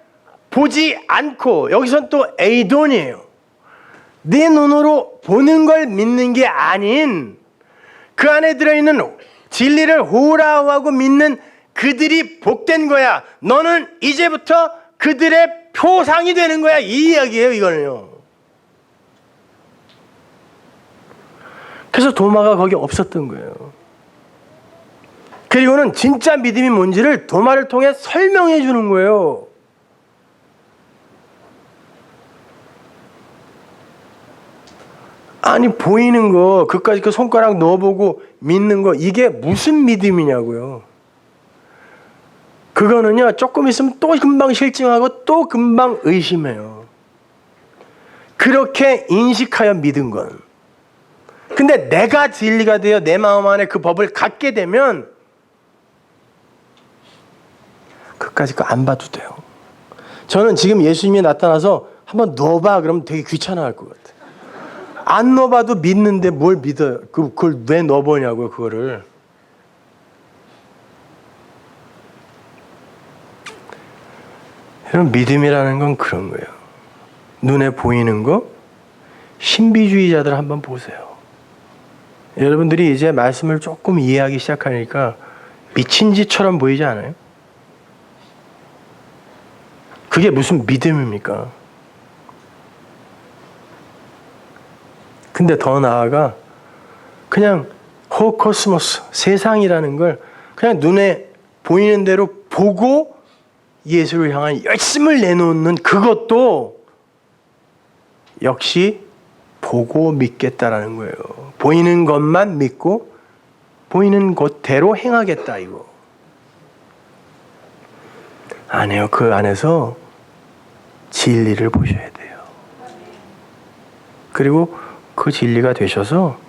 보지 않고, 여기선 또 에이돈이에요. 네 눈으로 보는 걸 믿는 게 아닌 그 안에 들어있는 진리를 호라오하고 믿는 그들이 복된 거야. 너는 이제부터 그들의 표상이 되는 거야. 이 이야기예요 이거는요. 그래서 도마가 거기 없었던 거예요. 그리고는 진짜 믿음이 뭔지를 도마를 통해 설명해 주는 거예요. 아니 보이는 거 그까지 그 손가락 넣어보고 믿는 거 이게 무슨 믿음이냐고요. 그거는요 조금 있으면 또 금방 실증하고 또 금방 의심해요. 그렇게 인식하여 믿은 건. 근데 내가 진리가 되어 내 마음 안에 그 법을 갖게 되면 그까짓 거 안 봐도 돼요. 저는 지금 예수님이 나타나서 한번 넣어봐 그러면 되게 귀찮아할 것 같아요. 안 넣어봐도 믿는데 뭘 믿어요. 그걸 왜 넣어보냐고요 그거를. 여러분 믿음이라는 건 그런 거예요. 눈에 보이는 거 신비주의자들 한번 보세요. 여러분들이 이제 말씀을 조금 이해하기 시작하니까 미친 짓처럼 보이지 않아요? 그게 무슨 믿음입니까? 근데 더 나아가 그냥 호코스모스, 세상이라는 걸 그냥 눈에 보이는 대로 보고 예수를 향한 열심을 내놓는 그것도 역시 보고 믿겠다라는 거예요. 보이는 것만 믿고 보이는 곳대로 행하겠다 이거. 아니에요. 그 안에서 진리를 보셔야 돼요. 그리고 그 진리가 되셔서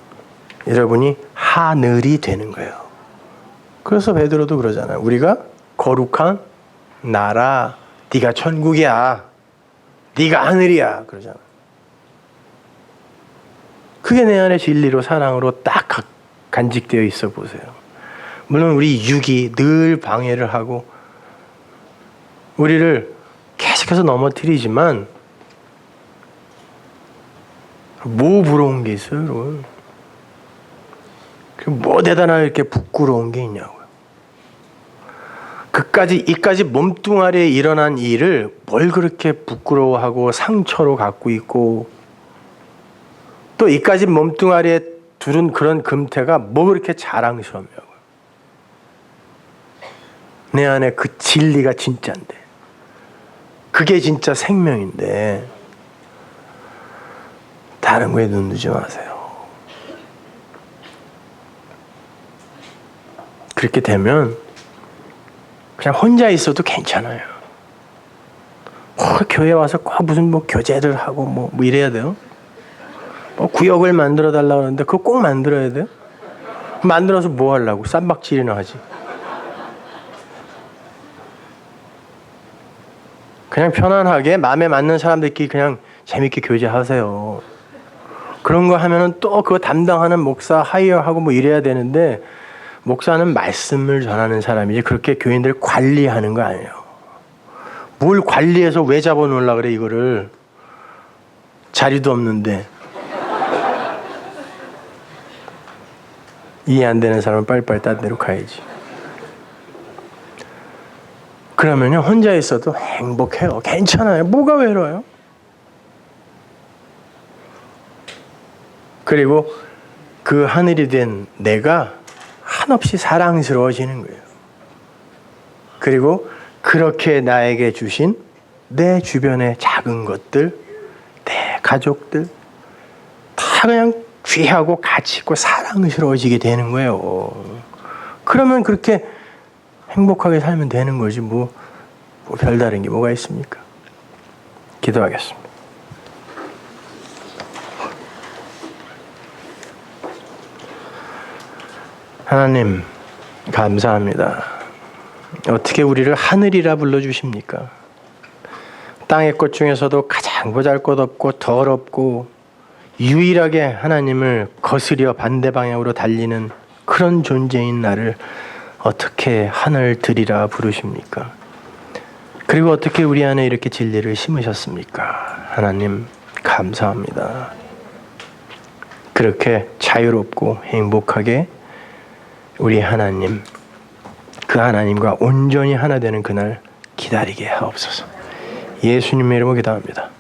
여러분이 하늘이 되는 거예요. 그래서 베드로도 그러잖아요. 우리가 거룩한 나라, 네가 천국이야. 네가 하늘이야. 그러잖아요. 그게 내 안에 진리로 사랑으로 딱 간직되어 있어 보세요. 물론 우리 육이 늘 방해를 하고 우리를 계속해서 넘어뜨리지만 뭐 부러운 게 있어요, 여러분? 뭐 대단하게 이렇게 부끄러운 게 있냐고요. 이까지 몸뚱아리에 일어난 일을 뭘 그렇게 부끄러워하고 상처로 갖고 있고 또 이까지 몸뚱아리에 두른 그런 금태가 뭐 그렇게 자랑스럽냐고요. 내 안에 그 진리가 진짜인데 그게 진짜 생명인데 다른 거에 눈 두지 마세요. 그렇게 되면 그냥 혼자 있어도 괜찮아요. 교회 와서 꼭 무슨 교제를 하고 뭐 이래야 돼요. 구역을 만들어 달라고 하는데 그거 꼭 만들어야 돼요. 만들어서 뭐 하려고? 쌈박질이나 하지. 그냥 편안하게 마음에 맞는 사람들끼리 그냥 재밌게 교제하세요. 그런 거 하면은 또 그거 담당하는 목사 하이어하고 뭐 이래야 되는데 목사는 말씀을 전하는 사람이지 그렇게 교인들 관리하는 거 아니에요. 뭘 관리해서 왜 잡아놓으려고 그래 이거를. 자리도 없는데. 이해 안 되는 사람은 빨리빨리 딴 데로 가야지. 그러면요 혼자 있어도 행복해요. 괜찮아요. 뭐가 외로워요? 그리고 그 하늘이 된 내가 한없이 사랑스러워지는 거예요. 그리고 그렇게 나에게 주신 내 주변의 작은 것들, 내 가족들 다 그냥 귀하고 가치 있고 사랑스러워지게 되는 거예요. 그러면 그렇게 행복하게 살면 되는 거지 뭐 별다른 게 뭐가 있습니까? 기도하겠습니다. 하나님 감사합니다. 어떻게 우리를 하늘이라 불러주십니까? 땅의 것 중에서도 가장 보잘것없고 더럽고 유일하게 하나님을 거스려 반대 방향으로 달리는 그런 존재인 나를 어떻게 하늘들이라 부르십니까? 그리고 어떻게 우리 안에 이렇게 진리를 심으셨습니까? 하나님 감사합니다. 그렇게 자유롭고 행복하게 우리 하나님, 그 하나님과 온전히 하나 되는 그날 기다리게 하옵소서. 예수님의 이름으로 기도합니다.